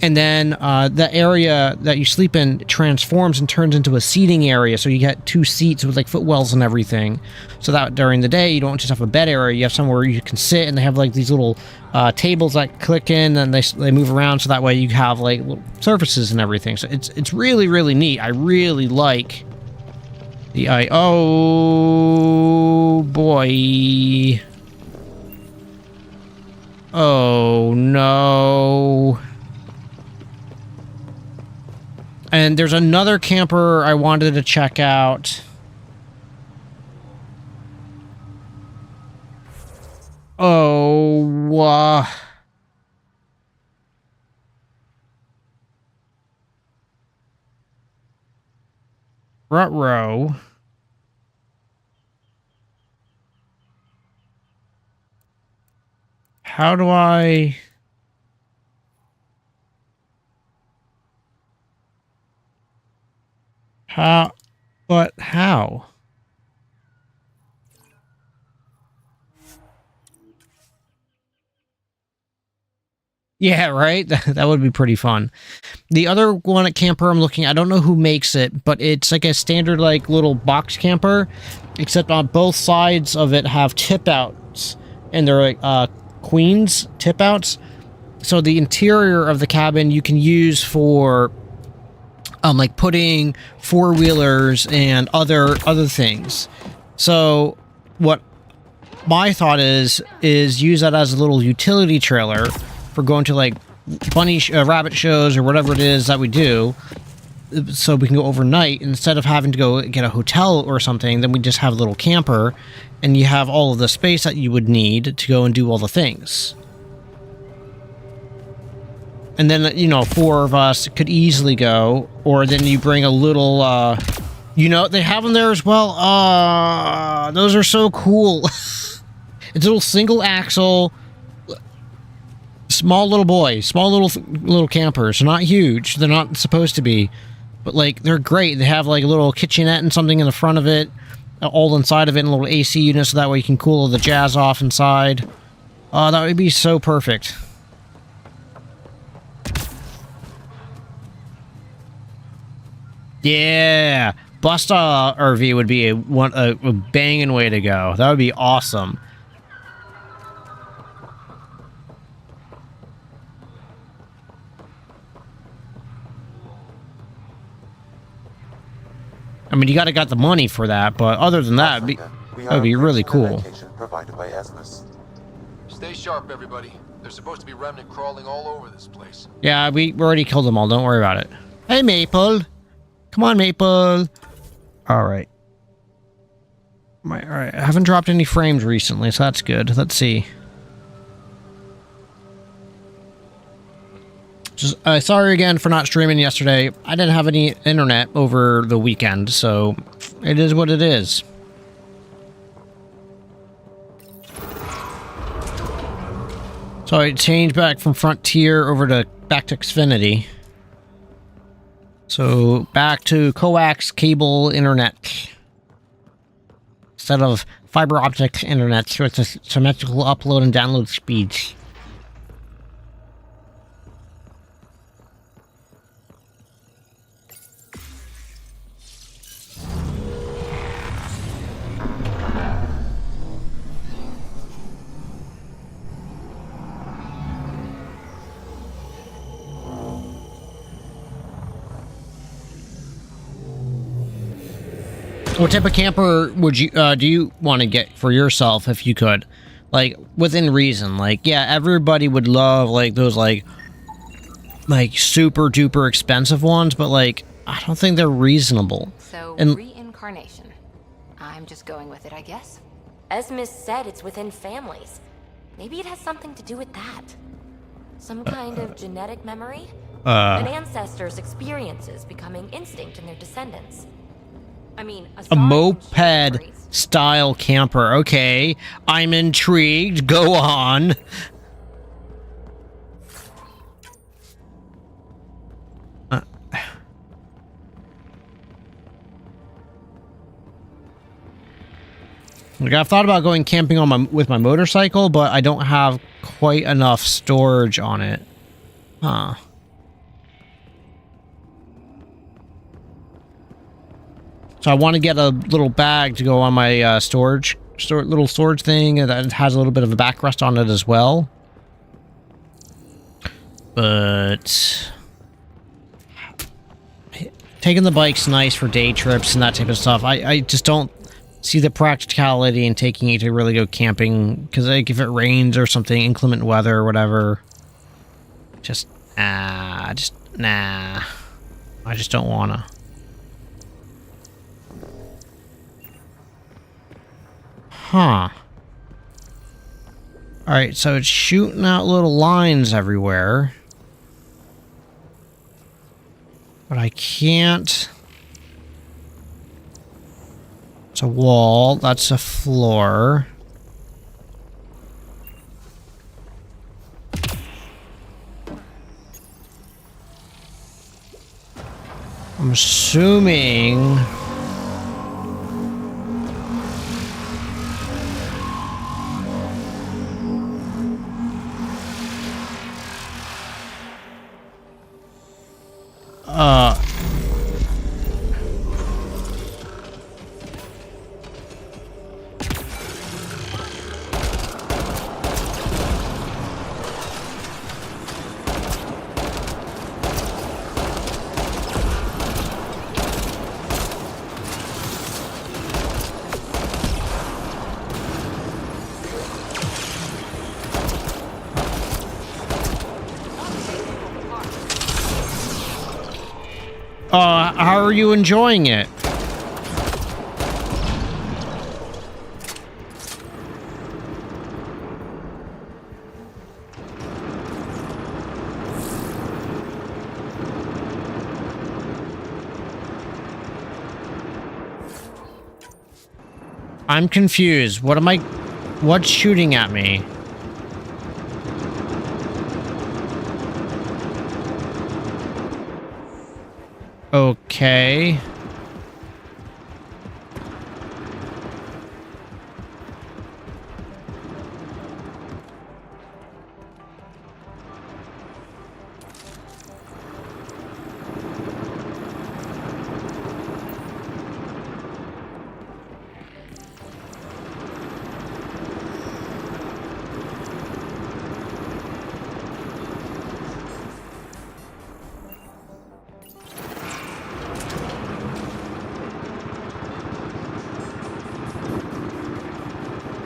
And then the area that you sleep in transforms and turns into a seating area. So you get 2 seats with like footwells and everything. So that during the day, you don't just have a bed area. You have somewhere you can sit, and they have like these little tables that click in and they move around. So that way you have like little surfaces and everything. So it's really, really neat. I really like the oh boy. Oh no. And there's another camper I wanted to check out. Oh, Ruh-roh. How do I... How? But how? Yeah, right? That would be pretty fun. The other one at camper I'm looking, I don't know who makes it, but it's like a standard like little box camper, except on both sides of it have tip outs, and they're like queens tip outs. So the interior of the cabin you can use for like putting four-wheelers and other things. So what my thought is use that as a little utility trailer for going to like rabbit shows or whatever it is that we do, so we can go overnight instead of having to go get a hotel or something. Then we just have a little camper, and you have all of the space that you would need to go and do all the things. And then, you know, 4 of us could easily go, or then you bring a little, you know, they have them there as well. Those are so cool. It's a little single axle, small little campers. They're not huge. They're not supposed to be, but like they're great. They have like a little kitchenette and something in the front of it, all inside of it, and a little AC unit, so that way you can cool the jazz off inside. That would be so perfect. Yeah, Busta RV would be a banging way to go. That would be awesome. I mean, you gotta got the money for that, but other than that, that would be really cool. Provided by Esmus. Stay sharp, everybody. There's supposed to be remnant crawling all over this place. Yeah, we already killed them all. Don't worry about it. Hey, Maple. Come on, Maple. All right. All right. I haven't dropped any frames recently, so that's good. Let's see. Just sorry again for not streaming yesterday. I didn't have any internet over the weekend, so it is what it is. So I changed back from Frontier over to back to Xfinity. So back to coax cable internet instead of fiber optic internet, so it's a symmetrical upload and download speeds. What type of camper would you do you want to get for yourself if you could? Like, within reason. Like, yeah, everybody would love like those like super duper expensive ones, but like I don't think they're reasonable. So and reincarnation. I'm just going with it, I guess. Esmus said it's within families. Maybe it has something to do with that. Some kind of genetic memory? An ancestor's experiences becoming instinct in their descendants. I mean, a moped style camper. Okay, I'm intrigued. Go on. Like, I've thought about going camping on with my motorcycle, but I don't have quite enough storage on it. Huh. So I want to get a little bag to go on my little storage thing that has a little bit of a backrest on it as well. But taking the bike's nice for day trips and that type of stuff. I just don't see the practicality in taking it to really go camping, because like if it rains or something, inclement weather or whatever, nah. I just don't wanna. Huh. Alright, so it's shooting out little lines everywhere. But I can't That's a wall. That's a floor. I'm assuming... how are you enjoying it? I'm confused. What's shooting at me? Okay.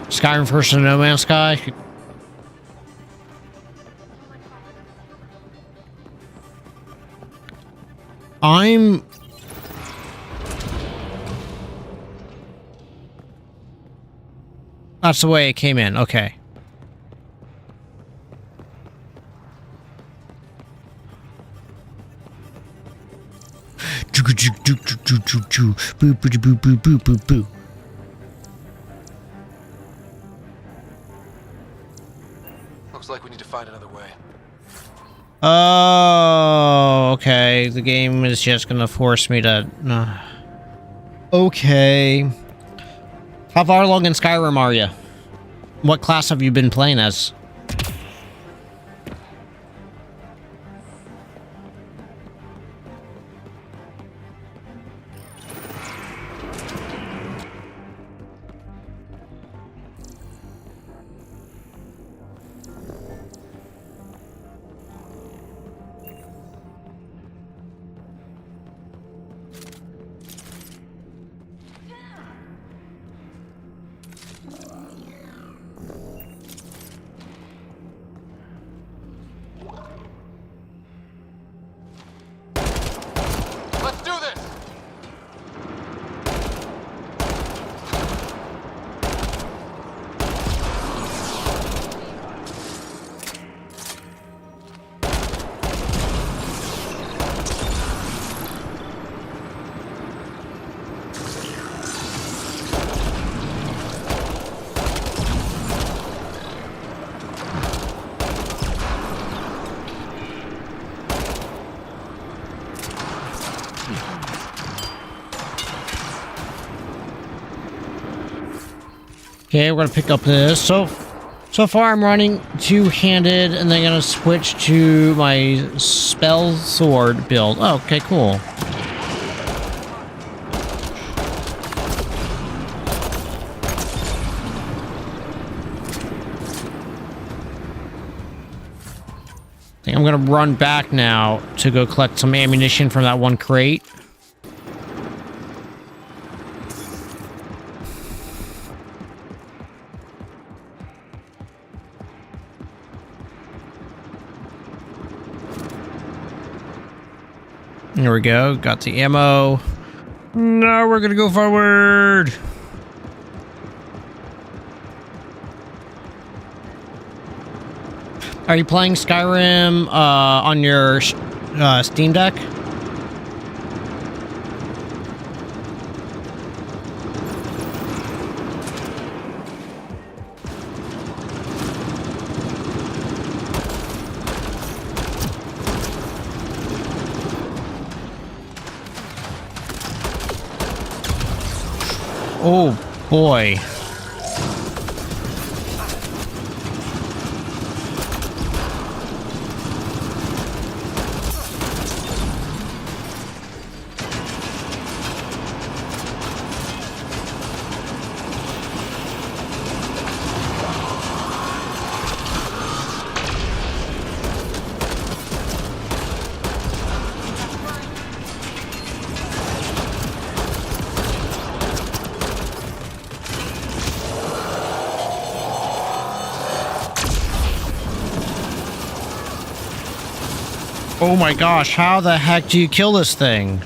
Skyrim versus No Man's Sky. That's the way it came in. Okay. Looks like we need to find another way. Oh, okay. The game is just gonna force me to... Okay. How far along in Skyrim are you? What class have you been playing as? Let's do this! Okay, we're gonna pick up this. So far I'm running two-handed, and then gonna switch to my spell sword build. Oh, okay, cool. I think I'm gonna run back now to go collect some ammunition from that one crate. There we go. Got the ammo. Now we're gonna go forward. Are you playing Skyrim on your Steam Deck? Oh, boy. Oh my gosh, how the heck do you kill this thing?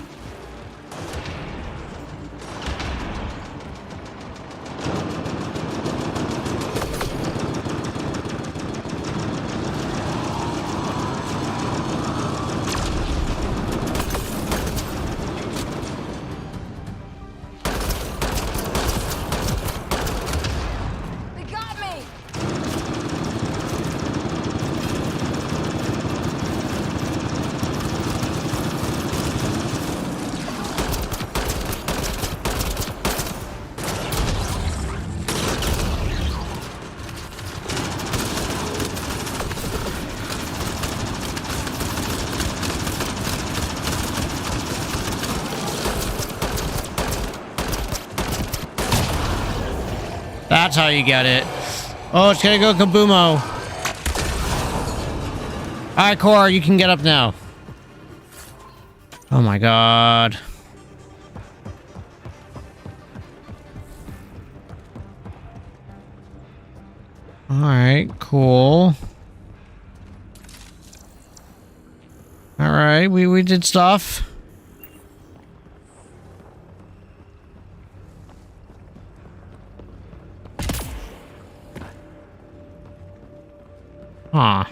They got me! That's how you get it. Oh, it's gonna go kaboomo. Alright, Cora, you can get up now. Oh my god. Alright, cool. Alright, we did stuff. Huh.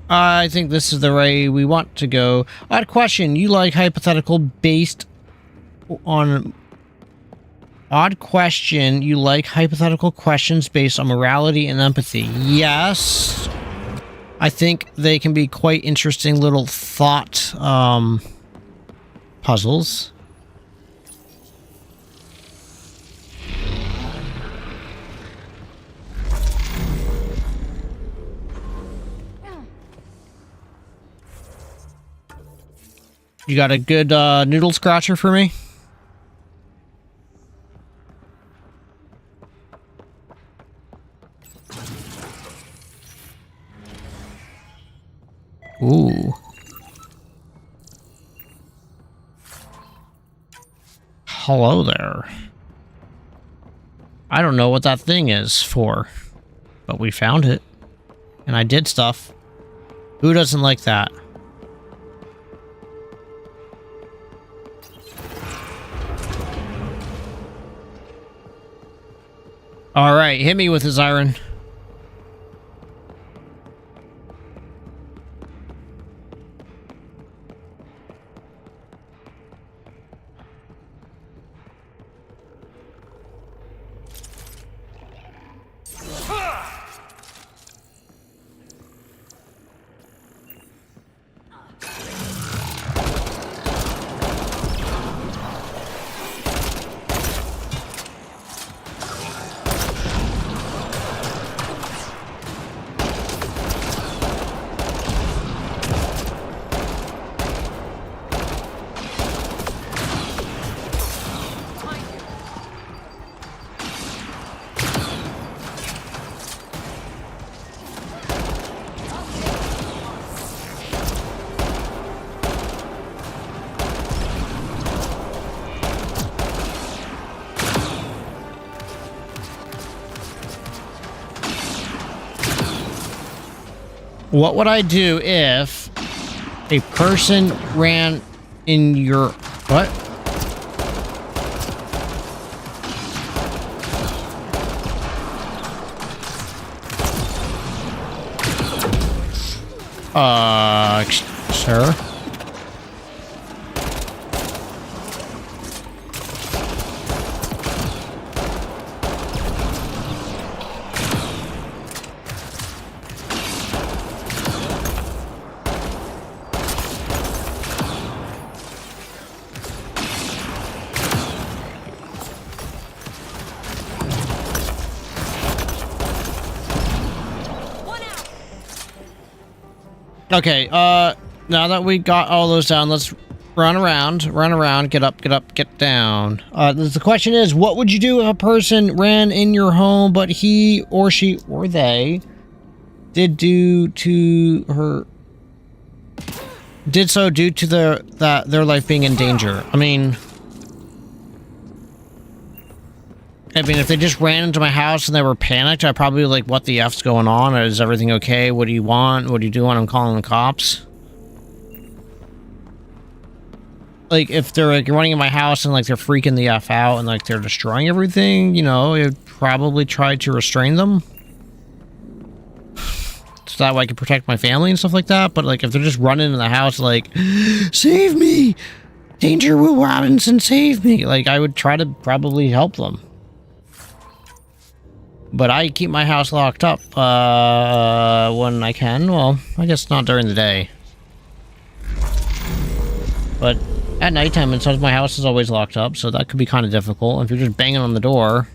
I think this is the way we want to go. Odd question. You like hypothetical based on... Odd question. You like hypothetical questions based on morality and empathy. Yes. I think they can be quite interesting little thought puzzles. You got a good noodle scratcher for me? Ooh. Hello there. I don't know what that thing is for, but we found it. And I did stuff. Who doesn't like that? Alright, hit me with his iron. What would I do if a person ran in your... What? Sir? Okay, now that we got all those down, let's run around, get up, get down. The question is, what would you do if a person ran in your home, but he or she or they did so due to their life being in danger? I mean, if they just ran into my house and they were panicked, I'd probably be like, what the F's going on? Is everything okay? What do you want? What do you do when I'm calling the cops? Like, if they're like running in my house and like they're freaking the F out and like they're destroying everything, you know, I'd probably try to restrain them. So that way I can protect my family and stuff like that. But like, if they're just running in the house like, save me! Danger, Will Robinson, save me! Like, I would try to probably help them. But I keep my house locked up when I can. Well, I guess not during the day. But at nighttime, and so my house is always locked up, so that could be kind of difficult. If you're just banging on the door,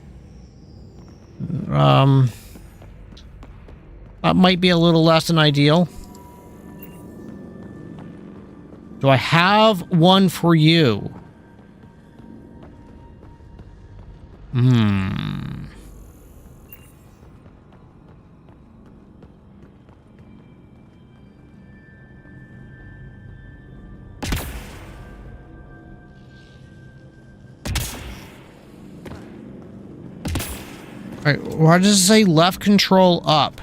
that might be a little less than ideal. Do I have one for you? Alright, why does it say left control up?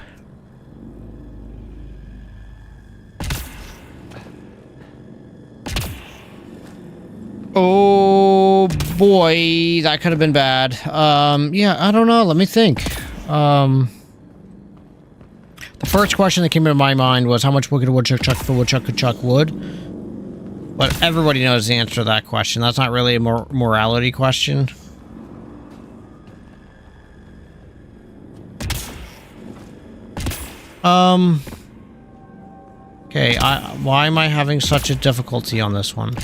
Oh boy, that could have been bad. Yeah, I don't know. Let me think. The first question that came into my mind was how much wood could a woodchuck chuck if a woodchuck could chuck wood? But everybody knows the answer to that question. That's not really a morality question. Okay, why am I having such a difficulty on this one?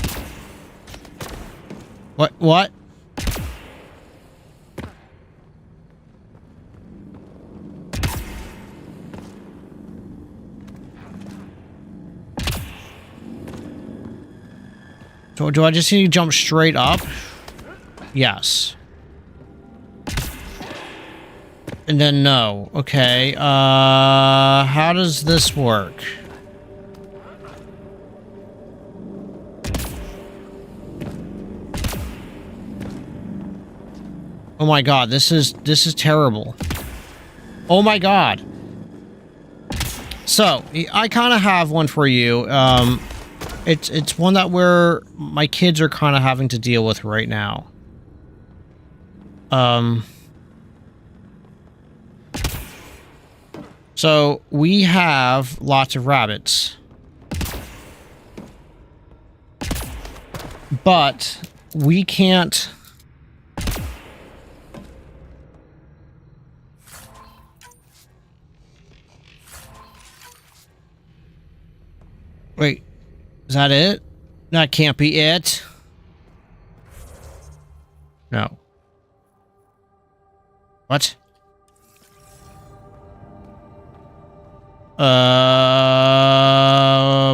What? Do I just need to jump straight up? Yes. And then no. Okay, how does this work? Oh my god, this is terrible. Oh my god. So, I kind of have one for you. It's one that my kids are kind of having to deal with right now. So, we have lots of rabbits. But we can't... Wait, is that it? That can't be it. No. What?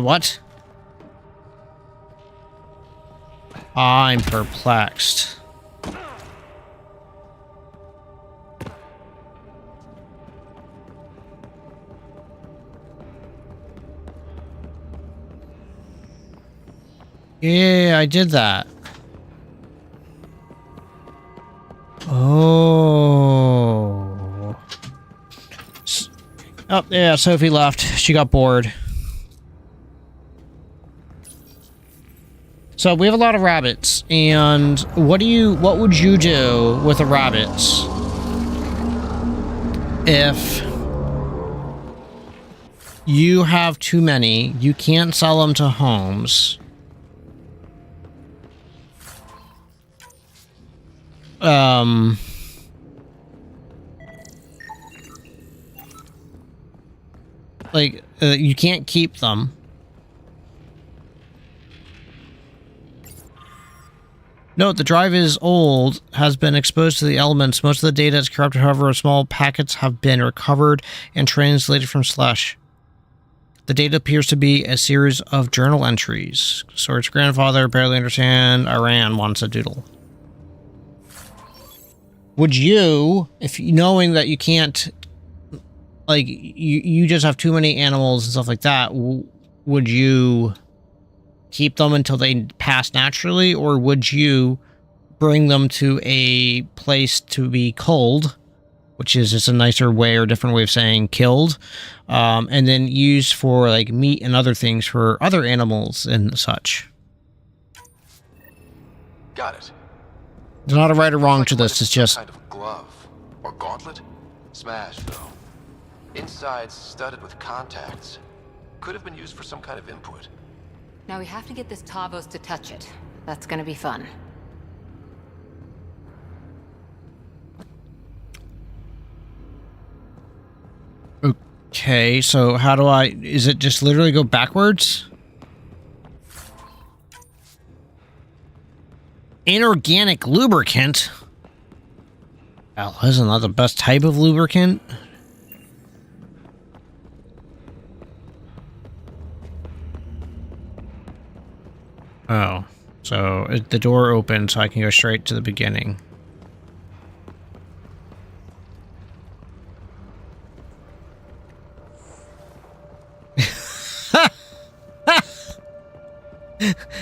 What? I'm perplexed. Yeah, I did that. Oh. Oh, yeah, Sophie left. She got bored. So we have a lot of rabbits, and what would you do with the rabbits You have too many. You can't sell them to homes. You can't keep them. Note, the drive is old, has been exposed to the elements. Most of the data is corrupted, however, small packets have been recovered and translated from Slash. The data appears to be a series of journal entries. So its grandfather barely understand. Iran wants a doodle. Would you, if knowing that you can't, like, you just have too many animals and stuff like that, would you keep them until they pass naturally, or would you bring them to a place to be culled, which is just a nicer way or different way of saying killed, and then used for like meat and other things for other animals and such? Got it. There's not a right or wrong to this. It's just kind of glove or gauntlet. Smash though. Inside studded with contacts. Could have been used for some kind of input. Now we have to get this Tavos to touch it. That's gonna be fun. okay. So how do I? Is it just literally go backwards? Inorganic lubricant. Well, isn't that the best type of lubricant? Oh, so the door opened so I can go straight to the beginning.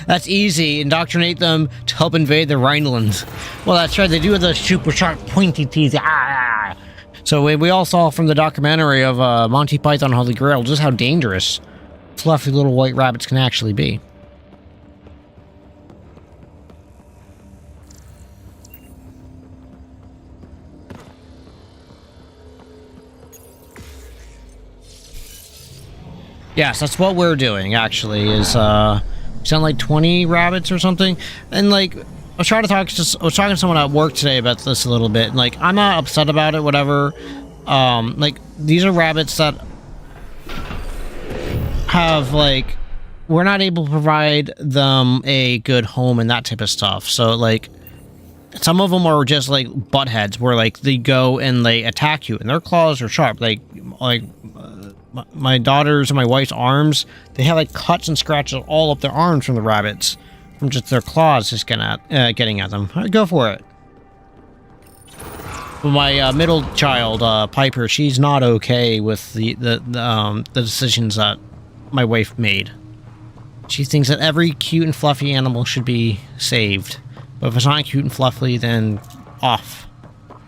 That's easy. Indoctrinate them to help invade the Rhineland. Well, that's right. They do have the super sharp, pointy teeth. Ah! So we all saw from the documentary of Monty Python Holy Grail just how dangerous fluffy little white rabbits can actually be. Yes, that's what we're doing, actually, is, sound like 20 rabbits or something. And, like, I was talking to someone at work today about this a little bit, and, like, I'm not upset about it, whatever. Like, these are rabbits that have, like, we're not able to provide them a good home and that type of stuff. So, like, some of them are just, like, butt heads, where, like, they go and they attack you, and their claws are sharp, like my daughter's and my wife's arms, they have like cuts and scratches all up their arms from the rabbits, from just their claws just getting at them. Go for it. But my middle child, Piper, she's not okay with the decisions that my wife made. She thinks that every cute and fluffy animal should be saved, but if it's not cute and fluffy, then off.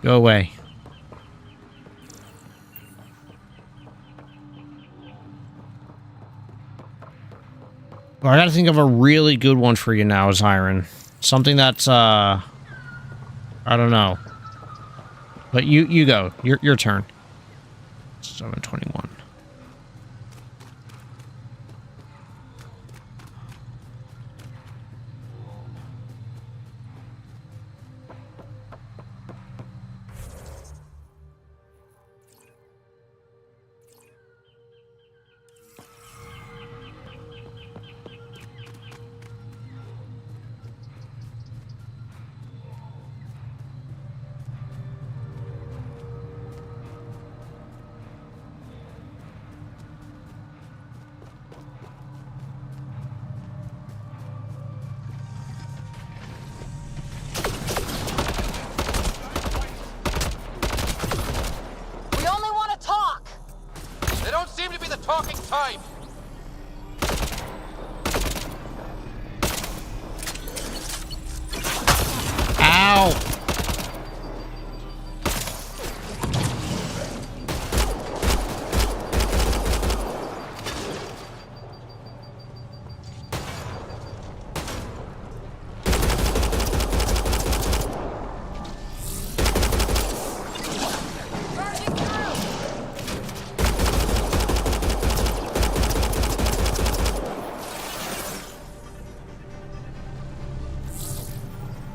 Go away. Well, I gotta think of a really good one for you now, Zyron. Something that's, I don't know. But you go. Your turn. 721. Talking type. Ow!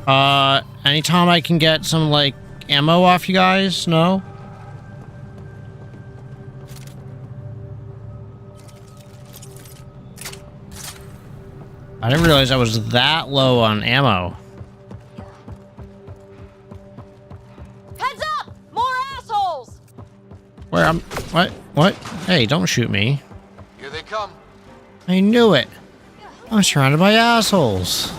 Anytime I can get some, like, ammo off you guys? No? I didn't realize I was that low on ammo. Heads up! More assholes! Where I'm... What? Hey, don't shoot me. Here they come. I knew it. I'm surrounded by assholes.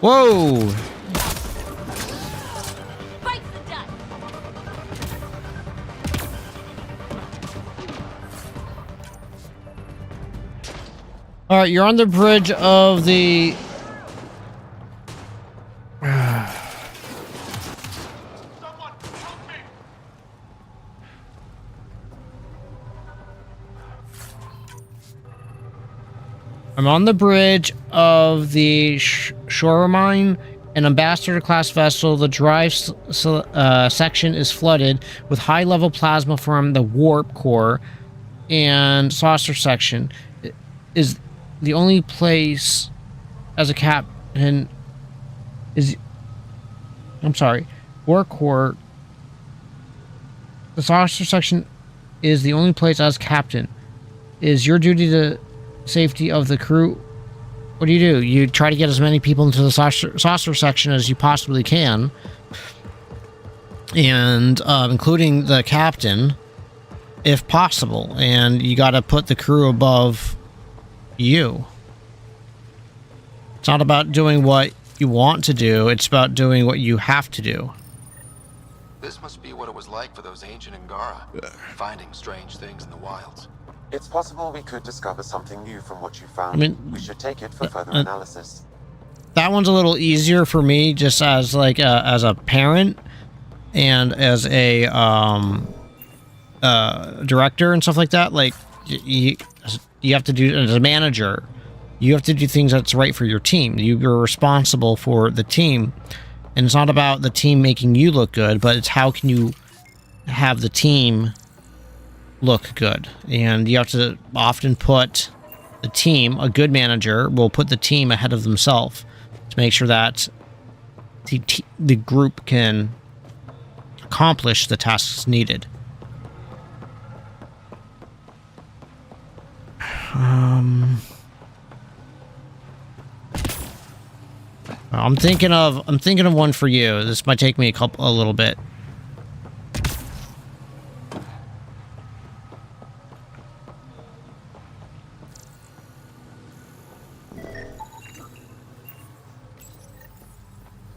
Whoa! Bites the dust! Alright, you're on the bridge of the... I'm on the bridge of the shore mine, an ambassador-class vessel. The drive section is flooded with high-level plasma from the warp core, and saucer section is the only place as a captain is... I'm sorry. Warp core... The saucer section is the only place as captain. Is your duty to... safety of the crew. What do? You try to get as many people into the saucer section as you possibly can, and including the captain if possible, and you got to put the crew above you. It's not about doing what you want to do, it's about doing what you have to do. This must be what it was like for those ancient Angara, finding strange things in the wilds. It's possible we could discover something new from what you found. I mean, we should take it for further analysis. That one's a little easier for me, just as like as a parent and as a director and stuff like that. Like you have to do, as a manager, you have to do things that's right for your team. You're responsible for the team, and it's not about the team making you look good, but it's how can you have the team look good. And you have to often put the team, a good manager will put the team ahead of themselves to make sure that the group can accomplish the tasks needed. I'm thinking of one for you. This might take me a little bit.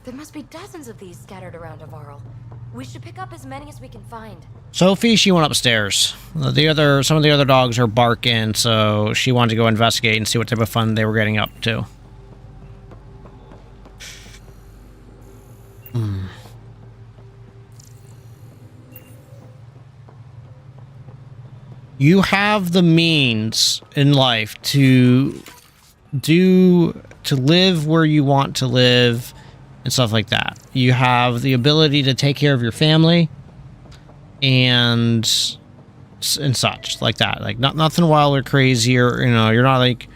There must be dozens of these scattered around Avarl. We should pick up as many as we can find. Sophie, she went upstairs. Some of the other dogs are barking, so she wanted to go investigate and see what type of fun they were getting up to. You have the means in life to live where you want to live and stuff like that. You have the ability to take care of your family and such like that. Like nothing wild or crazy, or you're not like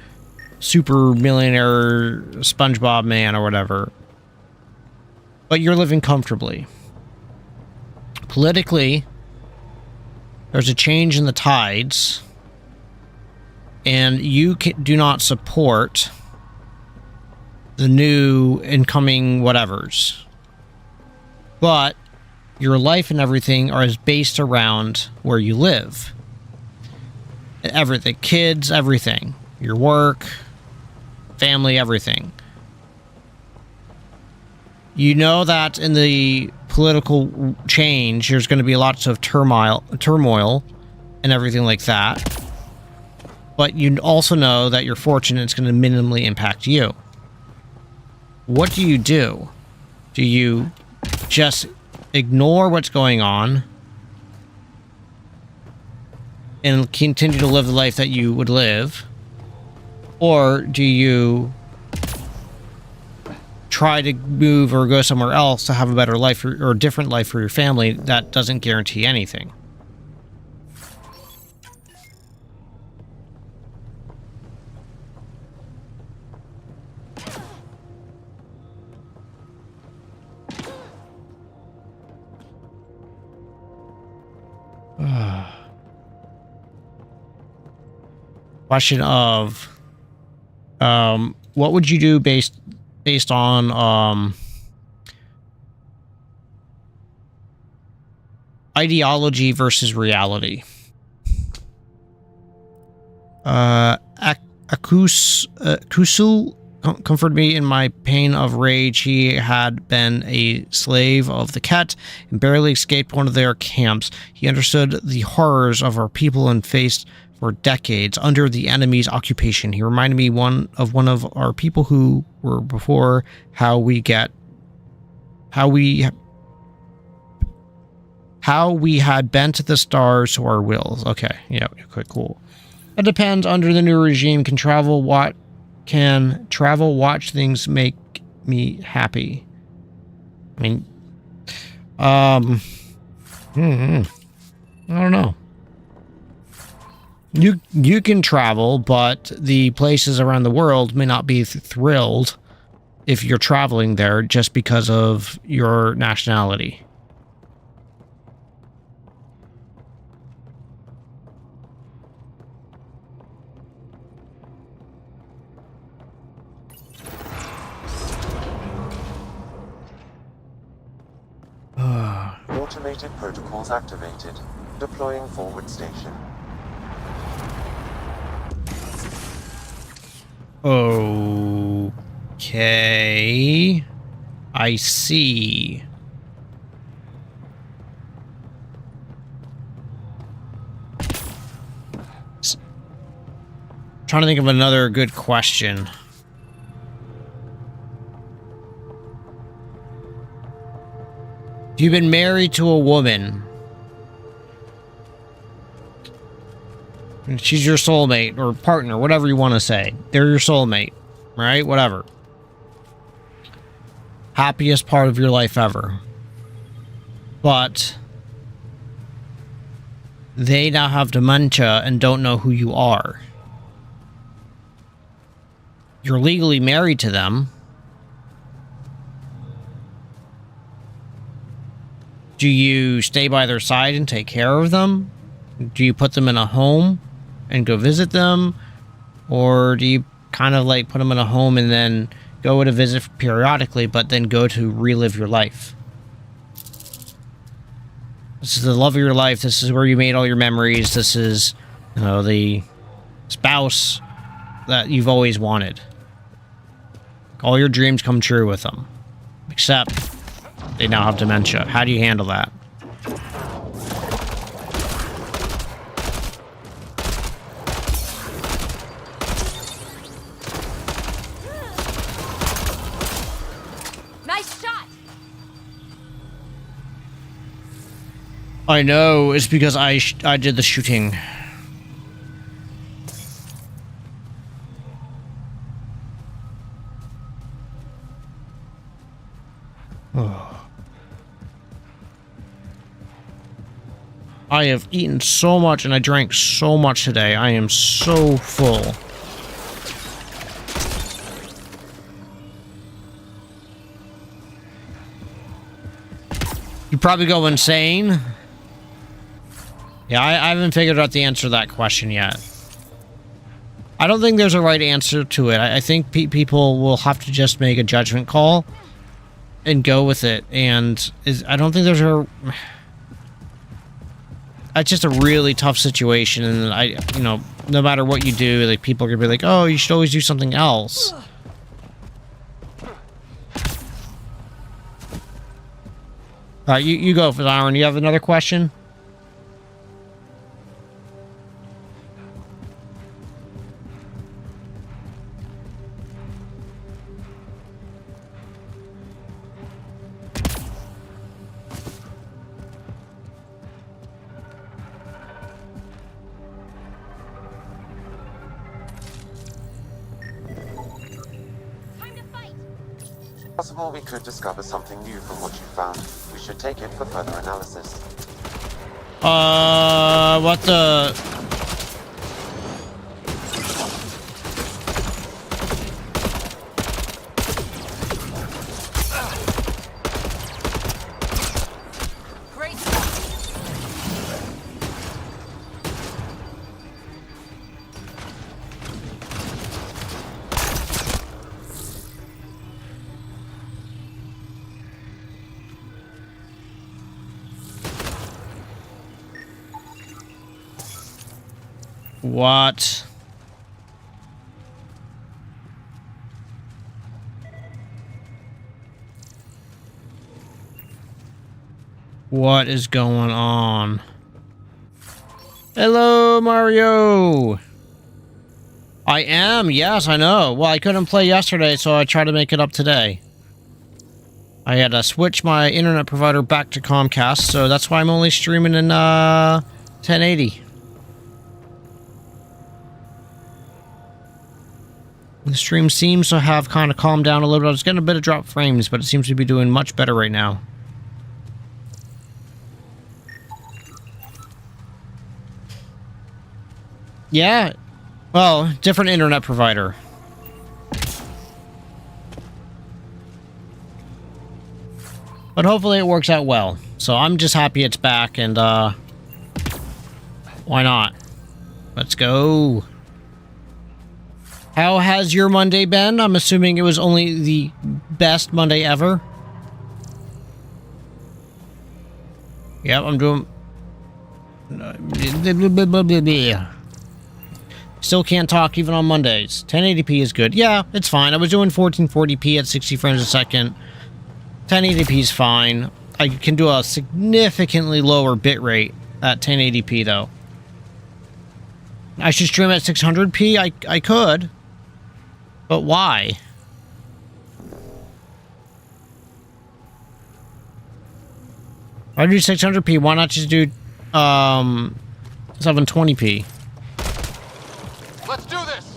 super millionaire SpongeBob man or whatever. But you're living comfortably. Politically, there's a change in the tides, and you do not support the new incoming whatevers. But your life and everything is based around where you live. Everything, kids, everything. Your work, family, everything. You know that in the political change, there's going to be lots of turmoil and everything like that. But you also know that you're fortunate it's going to minimally impact you. What do? Do you just ignore what's going on and continue to live the life that you would live? Or do you try to move or go somewhere else to have a better life or a different life for your family that doesn't guarantee anything? Question of what would you do based on ideology versus reality? Akusul comforted me in my pain of rage. He had been a slave of the Ket and barely escaped one of their camps. He understood the horrors of our people and faced for decades under the enemy's occupation. He reminded me of our people who were before, how we had bent the stars to our wills. Okay, yeah, okay, cool. It depends. Under the new regime, can travel watch things make me happy? I mean, I don't know. You can travel, but the places around the world may not be thrilled if you're traveling there just because of your nationality. Automated protocols activated. Deploying forward station. Okay. I see. Trying to think of another good question. If you've been married to a woman, and she's your soulmate or partner, whatever you want to say. They're your soulmate, right? Whatever. Happiest part of your life ever. But they now have dementia and don't know who you are. You're legally married to them. Do you stay by their side and take care of them? Do you put them in a home and go visit them? Or do you kind of like put them in a home and then go to visit periodically, but then go to relive your life? This is the love of your life. This is where you made all your memories. This is, you know, the spouse that you've always wanted. All your dreams come true with them. Except they now have dementia. How do you handle that? Nice shot. I know. It's because I did the shooting. I have eaten so much and I drank so much today. I am so full. You probably go insane. Yeah, I haven't figured out the answer to that question yet. I don't think there's a right answer to it. I think people will have to just make a judgment call and go with it. And I don't think there's a... It's just a really tough situation, and you know, no matter what you do, like, people are gonna be like, oh, you should always do something else. Alright, you go, Aaron. You have another question? Possible we could discover something new from what you found. We should take it for further analysis. What the... Great stuff. What? What is going on? Hello, Mario! I am, yes, I know. Well, I couldn't play yesterday, so I tried to make it up today. I had to switch my internet provider back to Comcast, so that's why I'm only streaming in 1080. The stream seems to have kind of calmed down a little bit. I was getting a bit of drop frames, but it seems to be doing much better right now. Yeah. Well, different internet provider. But hopefully it works out well. So I'm just happy it's back, and why not? Let's go. How has your Monday been? I'm assuming it was only the best Monday ever. Yep, I'm doing... Still can't talk even on Mondays. 1080p is good. Yeah, it's fine. I was doing 1440p at 60 frames a second. 1080p is fine. I can do a significantly lower bitrate at 1080p though. I should stream at 600p? I could. But why? If I do 600p, why not just do 720p? Let's do this!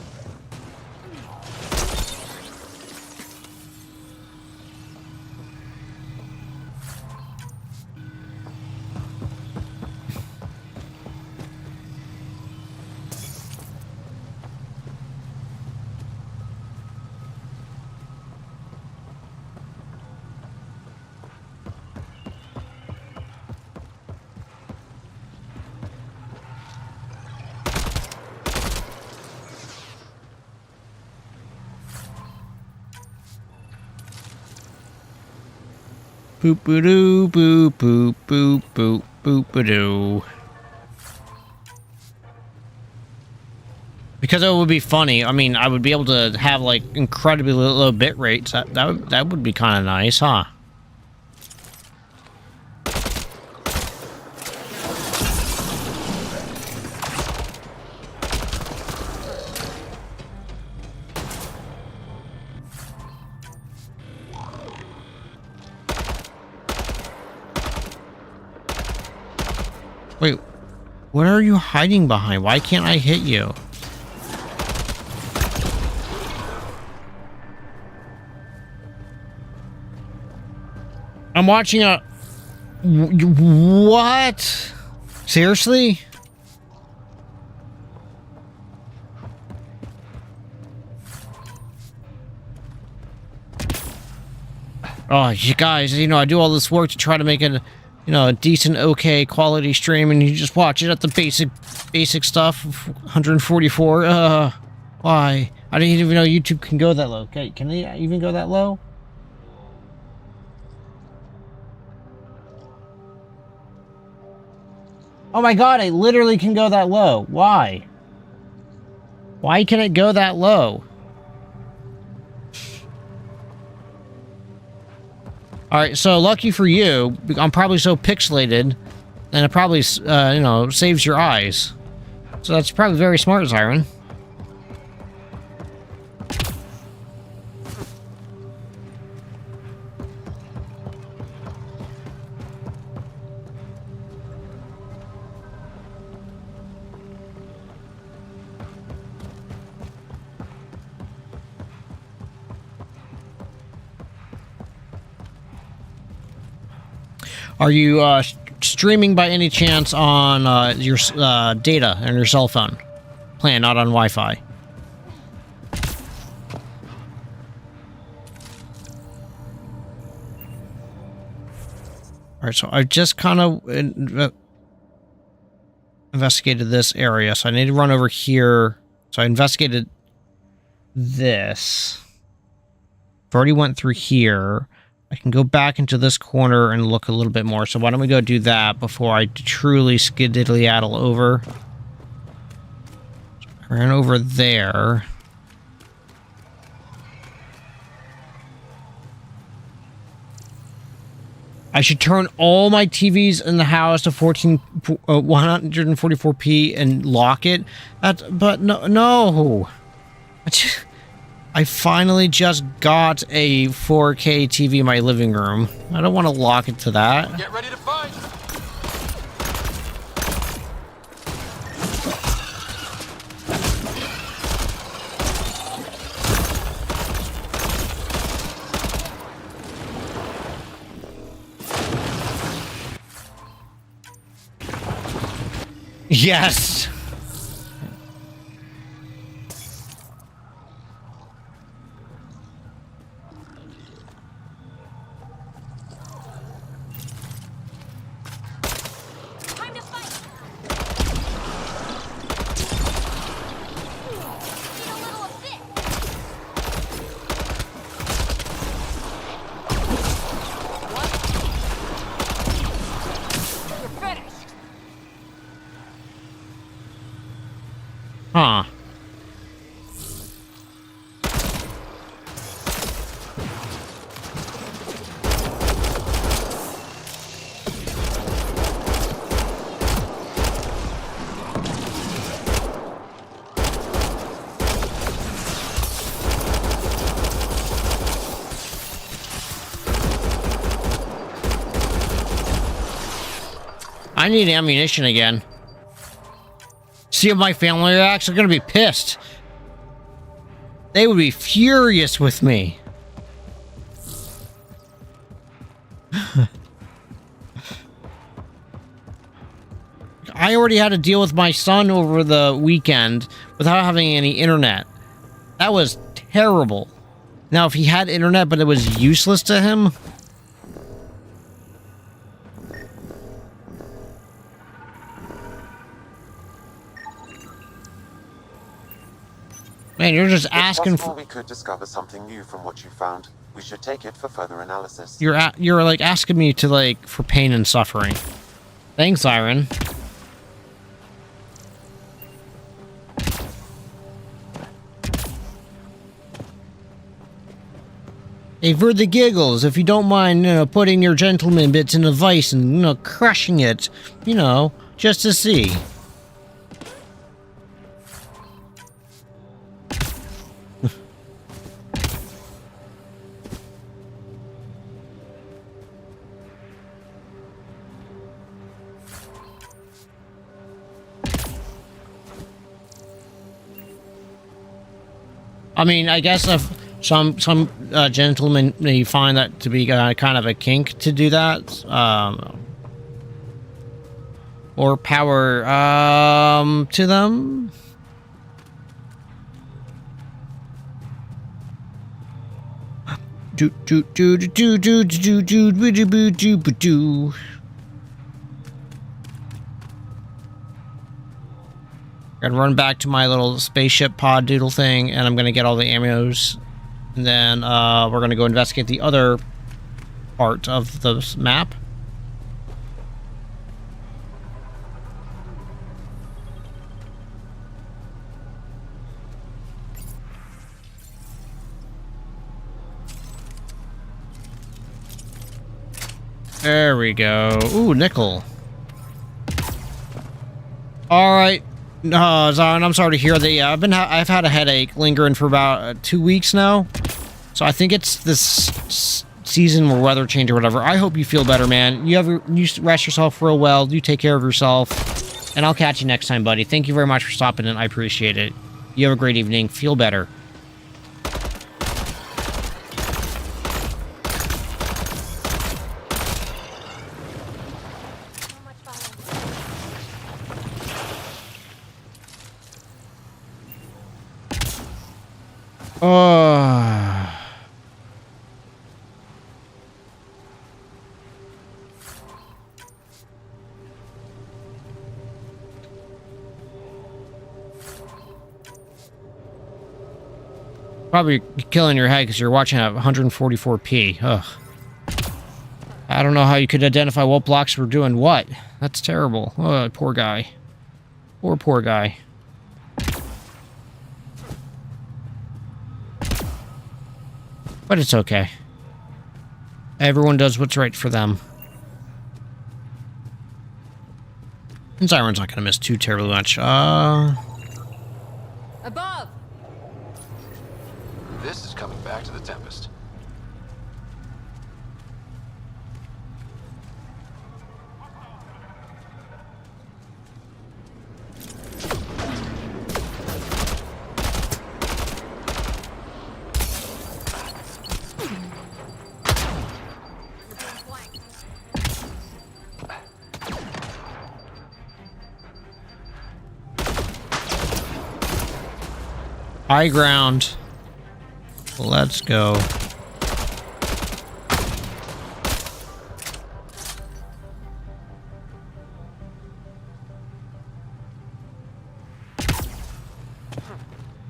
Boop boo doo boop boop boop boop boop ba doo. Because it would be funny. I mean, I would be able to have like incredibly low bit rates. That would be kind of nice, huh? Wait, what are you hiding behind? Why can't I hit you? I'm watching a... What? Seriously? Oh, you guys, you know, I do all this work to try to make it... You know, a decent, okay quality stream, and you just watch it at the basic stuff. 144. Why? I didn't even know YouTube can go that low. Okay, can they even go that low? Oh my god, I literally can go that low. Why? Why can it go that low? Alright, so lucky for you, I'm probably so pixelated, and it probably, you know, saves your eyes. So that's probably very smart, Siren. Are you streaming by any chance on your data and your cell phone plan, not on Wi-Fi? All right, so I just kind of investigated this area, so I need to run over here. So I investigated this. I've already went through here. I can go back into this corner and look a little bit more. So why don't we go do that before I truly skididdly-addle over. So I ran over there. I should turn all my TVs in the house to 144p and lock it. But no. I finally just got a 4K TV in my living room. I don't want to lock it to that. Get ready to fight! Yes! Time to fight. Need a little of this. What? You're finished. Huh. I need ammunition again. See if my family reacts, they're gonna be pissed. They would be furious with me. I already had to deal with my son over the weekend without having any internet. That was terrible. Now, if he had internet but it was useless to him... Man, you're just asking for... we could discover something new from what you found. We should take it for further analysis. You're like asking me to like for pain and suffering. Thanks, Iron. Hey, for the giggles, if you don't mind, putting your gentleman bits in a vice and, crushing it, just to see. I mean, I guess if some gentlemen may find that to be kind of a kink to do that, or power to them. Gonna run back to my little spaceship pod doodle thing, and I'm gonna get all the ammos, and then we're gonna go investigate the other part of the map. There we go. Ooh, nickel. All right. Zion, I'm sorry to hear that. Yeah, I've had a headache lingering for about 2 weeks now, so I think it's this season or weather change or whatever. I hope you feel better, man. You rest yourself real well. You take care of yourself, and I'll catch you next time, buddy. Thank you very much for stopping in. I appreciate it. You have a great evening. Feel better. Probably killing your head because you're watching at 144p. Ugh. I don't know how you could identify what blocks were doing what. That's terrible. Oh, poor guy. Poor guy. But it's okay. Everyone does what's right for them. And Zyron's not going to miss too terribly much. Above! This is coming back to the Tempest. High ground. Let's go.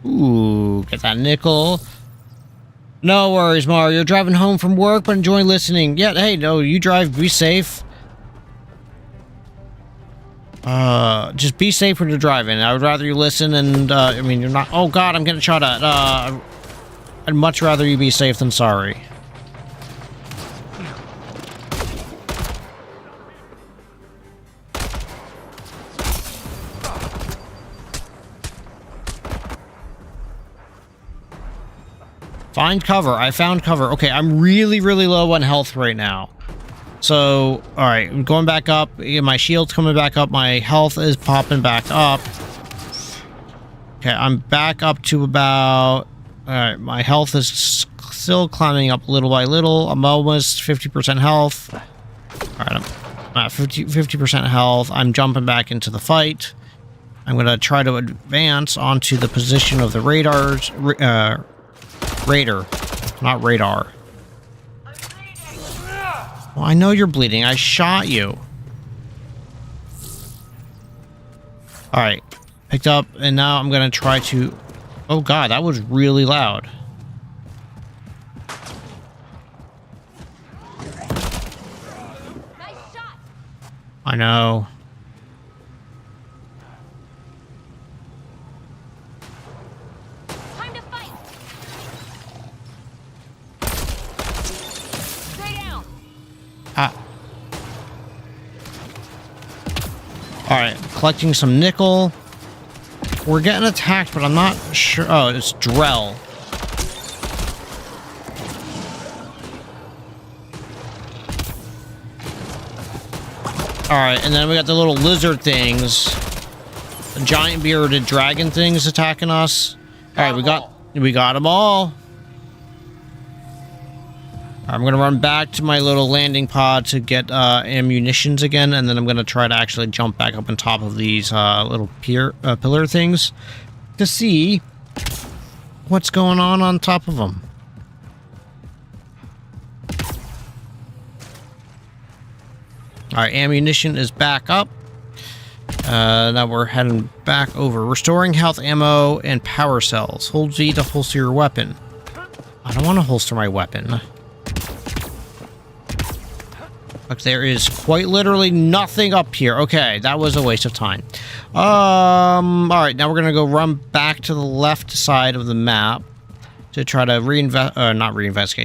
Ooh, get that nickel. No worries, Mario. You're driving home from work, but enjoying listening. Yeah, hey, no, you drive. Be safe. Just be safe when you're driving. I would rather you listen and, I mean, you're not... Oh, God, I'm getting shot at. I'd much rather you be safe than sorry. Find cover. I found cover. Okay, I'm really, really low on health right now. So, alright, I'm going back up. My shield's coming back up. My health is popping back up. Okay, I'm back up to about... Alright, my health is still climbing up little by little. I'm almost 50% health. Alright, I'm at 50% health. I'm jumping back into the fight. I'm going to try to advance onto the position of the radars... Raider, not radar. Well, I know you're bleeding. I shot you. Alright. Picked up, and now I'm going to try to... Oh god, that was really loud. Nice shot. I know. Time to fight. Stay down. Alright, collecting some nickel. We're getting attacked, but I'm not sure. Oh, it's Drell. Alright, and then we got the little lizard things. The giant bearded dragon things attacking us. Alright, we got them all. I'm gonna run back to my little landing pod to get ammunitions again, and then I'm gonna try to actually jump back up on top of these little pillar things to see what's going on top of them. Alright, ammunition is back up. Now we're heading back over. Restoring health, ammo, and power cells. Hold Z to holster your weapon. I don't want to holster my weapon. Look, there is quite literally nothing up here. Okay, that was a waste of time. Alright, now we're gonna go run back to the left side of the map to try to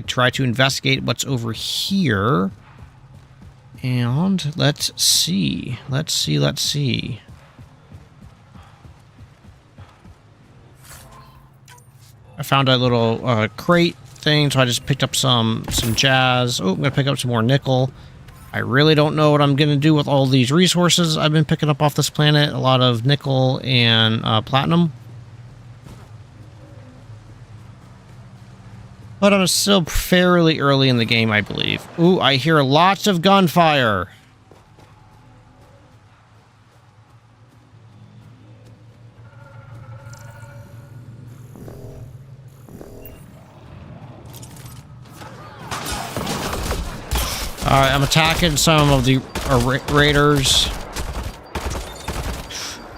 try to investigate what's over here. And let's see. Let's see. I found a little crate thing, so I just picked up some jazz. Oh, I'm gonna pick up some more nickel. I really don't know what I'm going to do with all these resources I've been picking up off this planet. A lot of nickel and platinum. But I'm still fairly early in the game, I believe. Ooh, I hear lots of gunfire. Alright, I'm attacking some of the raiders.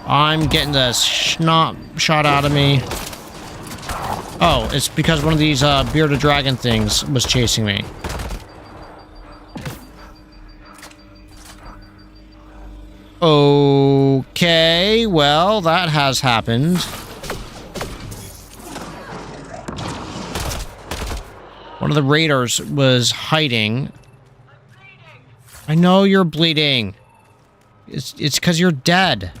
I'm getting the snot shot out of me. Oh, it's because one of these bearded dragon things was chasing me. Okay, well, that has happened. One of the raiders was hiding. I know you're bleeding. It's because you're dead.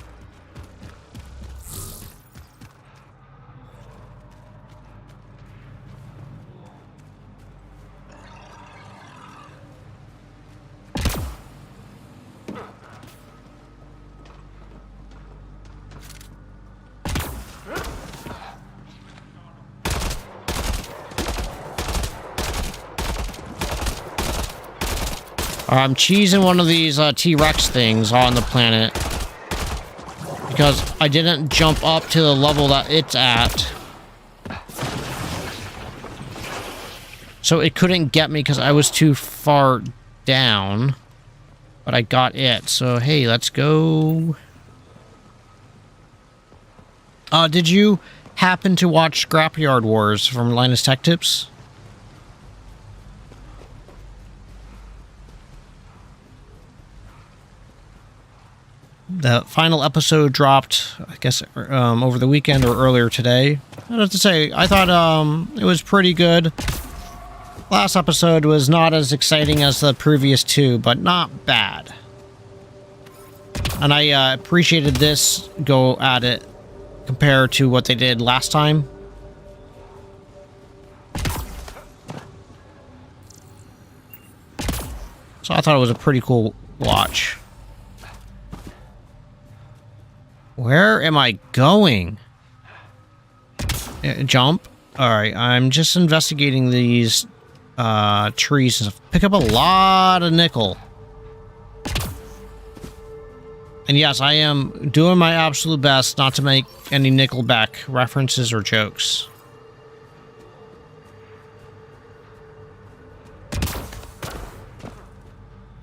I'm cheesing one of these T-Rex things on the planet because I didn't jump up to the level that it's at. So it couldn't get me because I was too far down. But I got it. So, hey, let's go. Did you happen to watch Scrapyard Wars from Linus Tech Tips? The final episode dropped, I guess, over the weekend or earlier today. I have to say, I thought it was pretty good. Last episode was not as exciting as the previous two, but not bad. And I appreciated this go at it compared to what they did last time. So I thought it was a pretty cool watch. Where am I going? Jump. Alright, I'm just investigating these trees and stuff. Pick up a lot of nickel. And yes, I am doing my absolute best not to make any Nickelback references or jokes.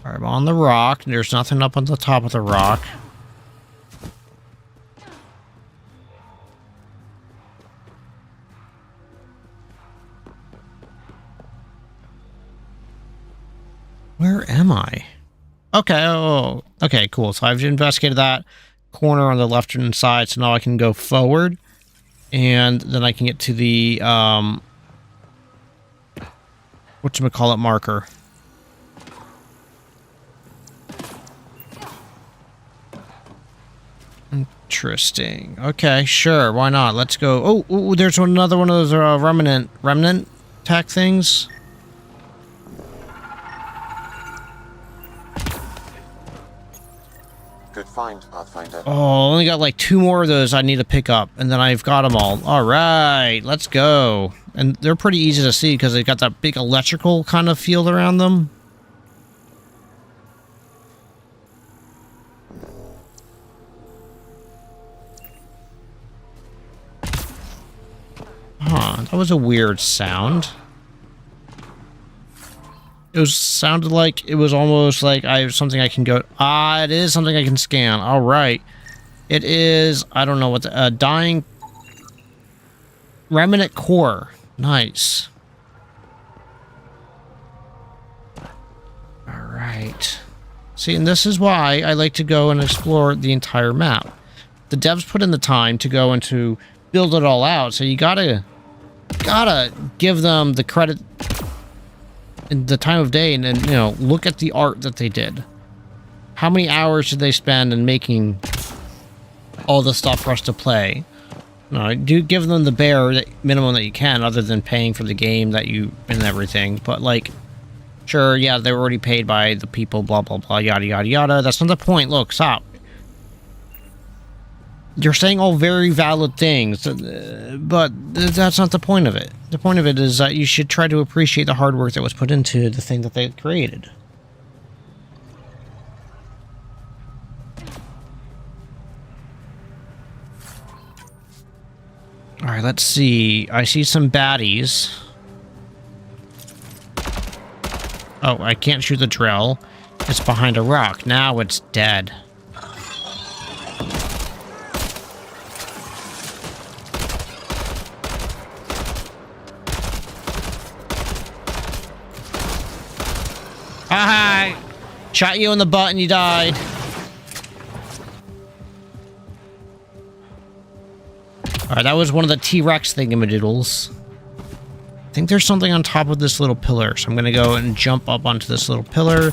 Alright, I'm on the rock. There's nothing up on the top of the rock. Where am I? Okay, oh, okay, cool. So I've investigated that corner on the left-hand side, so now I can go forward. And then I can get to the, whatchamacallit marker. Interesting. Okay, sure, why not? Let's go. Oh, there's another one of those remnant tech things. Good find, Pathfinder. Oh, only got like 2 more of those I need to pick up, and then I've got them all. All right, let's go. And they're pretty easy to see because they've got that big electrical kind of field around them. Huh, that was a weird sound. It sounded like it was almost like I have something I can go. Ah, it is something I can scan. All right, it is. I don't know what the dying remnant core. Nice. All right. See, and this is why I like to go and explore the entire map. The devs put in the time to go and to build it all out, so you gotta give them the credit. In the time of day, and then, you know, look at the art that they did. How many hours did they spend in making all the stuff for us to play? No, do give them the bare minimum that you can, other than paying for the game that you and everything. But like, sure, yeah, they were already paid by the people, blah blah blah, yada yada yada. That's not the point. Look, stop. You're saying all very valid things, but that's not the point of it. The point of it is that you should try to appreciate the hard work that was put into the thing that they created. Alright, let's see. I see some baddies. Oh, I can't shoot the drill. It's behind a rock. Now it's dead. Hi! Shot you in the butt and you died. Alright, that was one of the T-Rex thingamadoodles. I think there's something on top of this little pillar, so I'm gonna go and jump up onto this little pillar.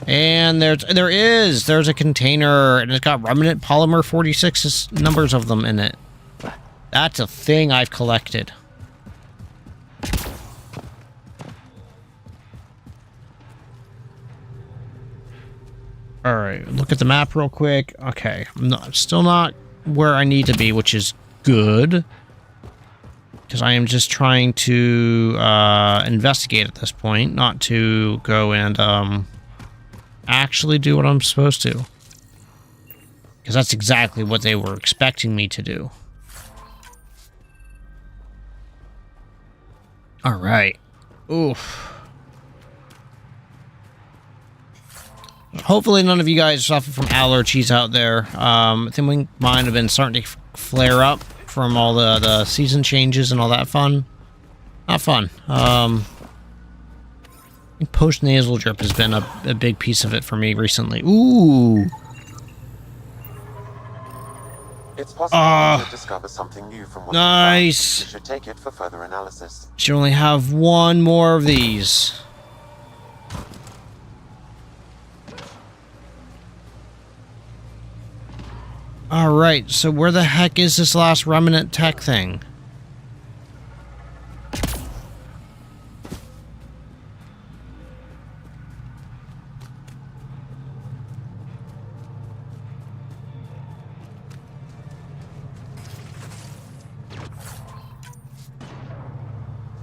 And there's a container, and it's got remnant polymer 46's numbers of them in it. That's a thing I've collected. Alright, look at the map real quick. Okay, I'm still not where I need to be, which is good. Because I am just trying to investigate at this point, not to go and actually do what I'm supposed to. Because that's exactly what they were expecting me to do. Alright. Oof. Hopefully none of you guys suffer from allergies out there. I think mine have been starting to flare up from all the season changes and all that fun. Not fun. I think post-nasal drip has been a big piece of it for me recently. Ooh! It's possible to discover something new from what nice. you should take it for further analysis. Should only have one more of these. Alright, so where the heck is this last remnant tech thing?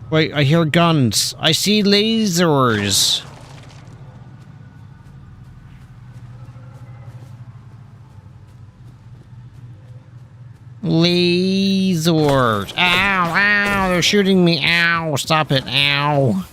Wait, I hear guns. I see lasers. Lasers. Ow, ow, they're shooting me. Ow, stop it. Ow.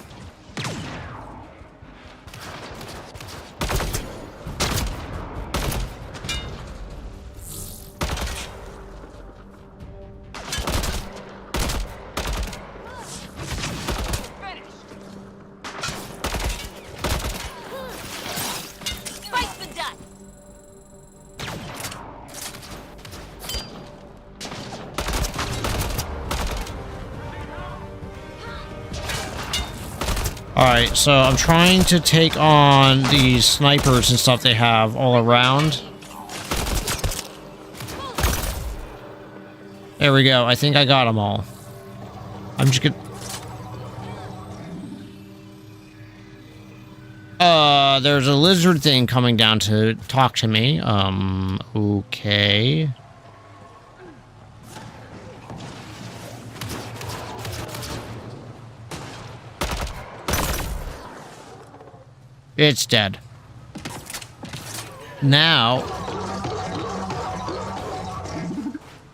Alright, so I'm trying to take on these snipers and stuff they have all around. There we go. I think I got them all. I'm just gonna... there's a lizard thing coming down to talk to me. Okay. It's dead. Now...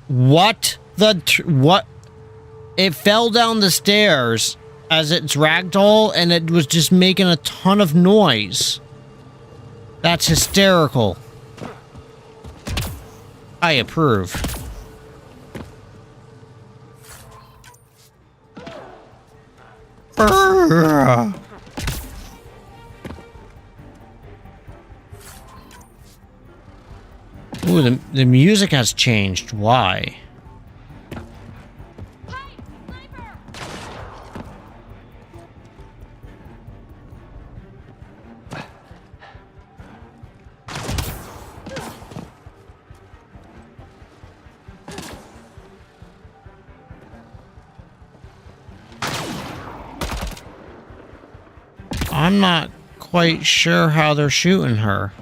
What the... what? It fell down the stairs as its ragdoll, and it was just making a ton of noise. That's hysterical. I approve. Ooh, the music has changed. Why? I'm not quite sure how they're shooting her.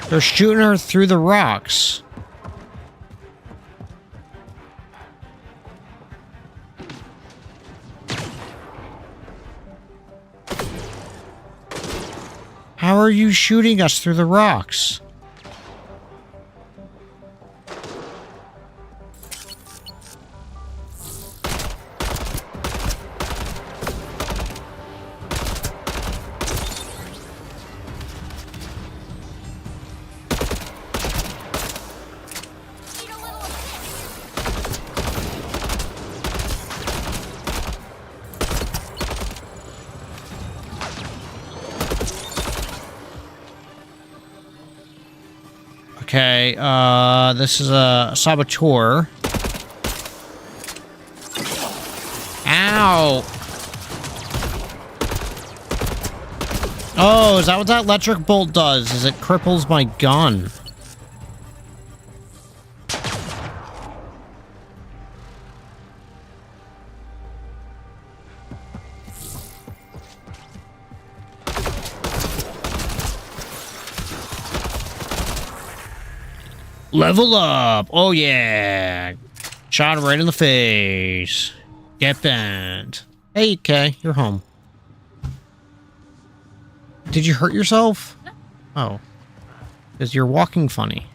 They're shooting her through the rocks. How are you shooting us through the rocks? Okay, this is a saboteur. Ow! Oh, is that what that electric bolt does? Is it cripples my gun? Level up! Oh yeah! Shot him right in the face. Get banned. Hey, Kay, you're home. Did you hurt yourself? No. Oh. Because you're walking funny.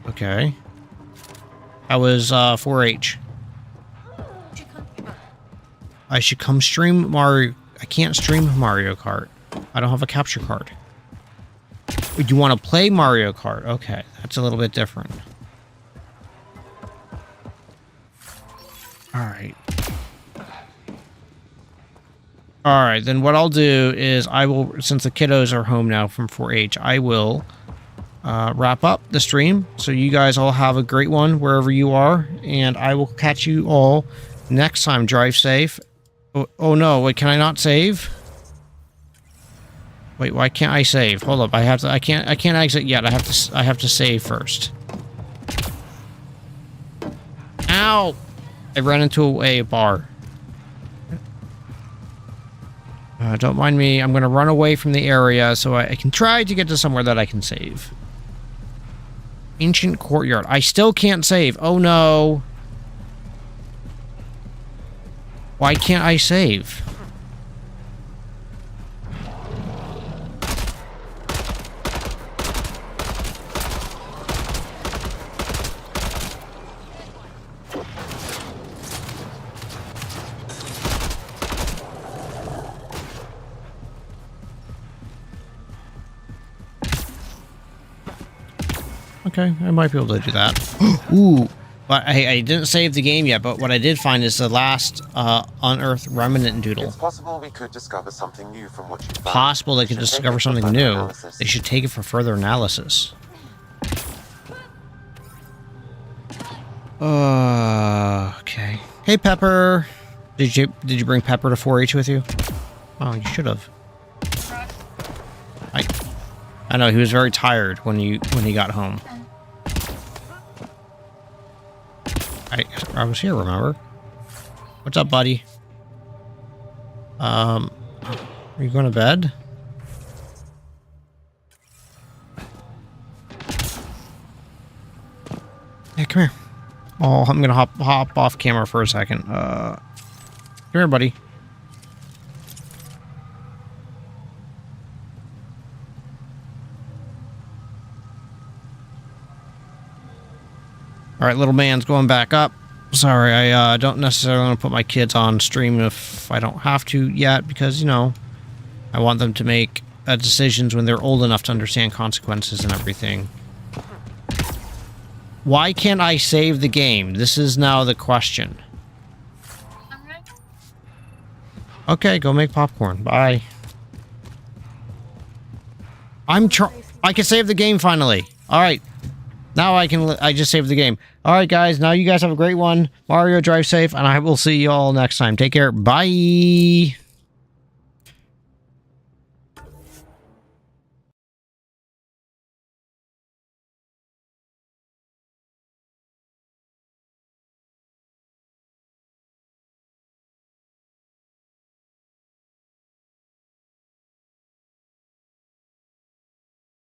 Okay. That was 4-H. I should come stream Mario. I can't stream Mario Kart. I don't have a capture card. You want to play Mario Kart? Okay, that's a little bit different. Alright. Alright, then what I'll do is I will, since the kiddos are home now from 4-H, I will wrap up the stream. So you guys all have a great one wherever you are. And I will catch you all next time. Drive safe. Oh no, wait, can I not save? Wait, why can't I save? Hold up, I can't exit yet. I have to save first. Ow! I ran into a bar. Don't mind me. I'm gonna run away from the area so I can try to get to somewhere that I can save. Ancient courtyard. I still can't save. Oh no. Why can't I save? Okay, I might be able to do that. Ooh, but I didn't save the game yet, but what I did find is the last unearthed remnant doodle. It's possible we could discover something new from what you found. Possible they could discover something new. They should take it for further analysis. Okay. Hey, Pepper. Did you bring Pepper to 4-H with you? Oh, you should have. I know he was very tired when he got home. I was here, remember? What's up, buddy? Are you going to bed? Hey, come here. Oh, I'm gonna hop off camera for a second. Come here, buddy. All right, little man's going back up. Sorry, I don't necessarily want to put my kids on stream if I don't have to yet, because, you know, I want them to make decisions when they're old enough to understand consequences and everything. Why can't I save the game? This is now the question. Okay, go make popcorn. Bye. I can save the game finally. All right. Now I just saved the game. All right, guys. Now you guys have a great one. Mario, drive safe, and I will see you all next time. Take care. Bye.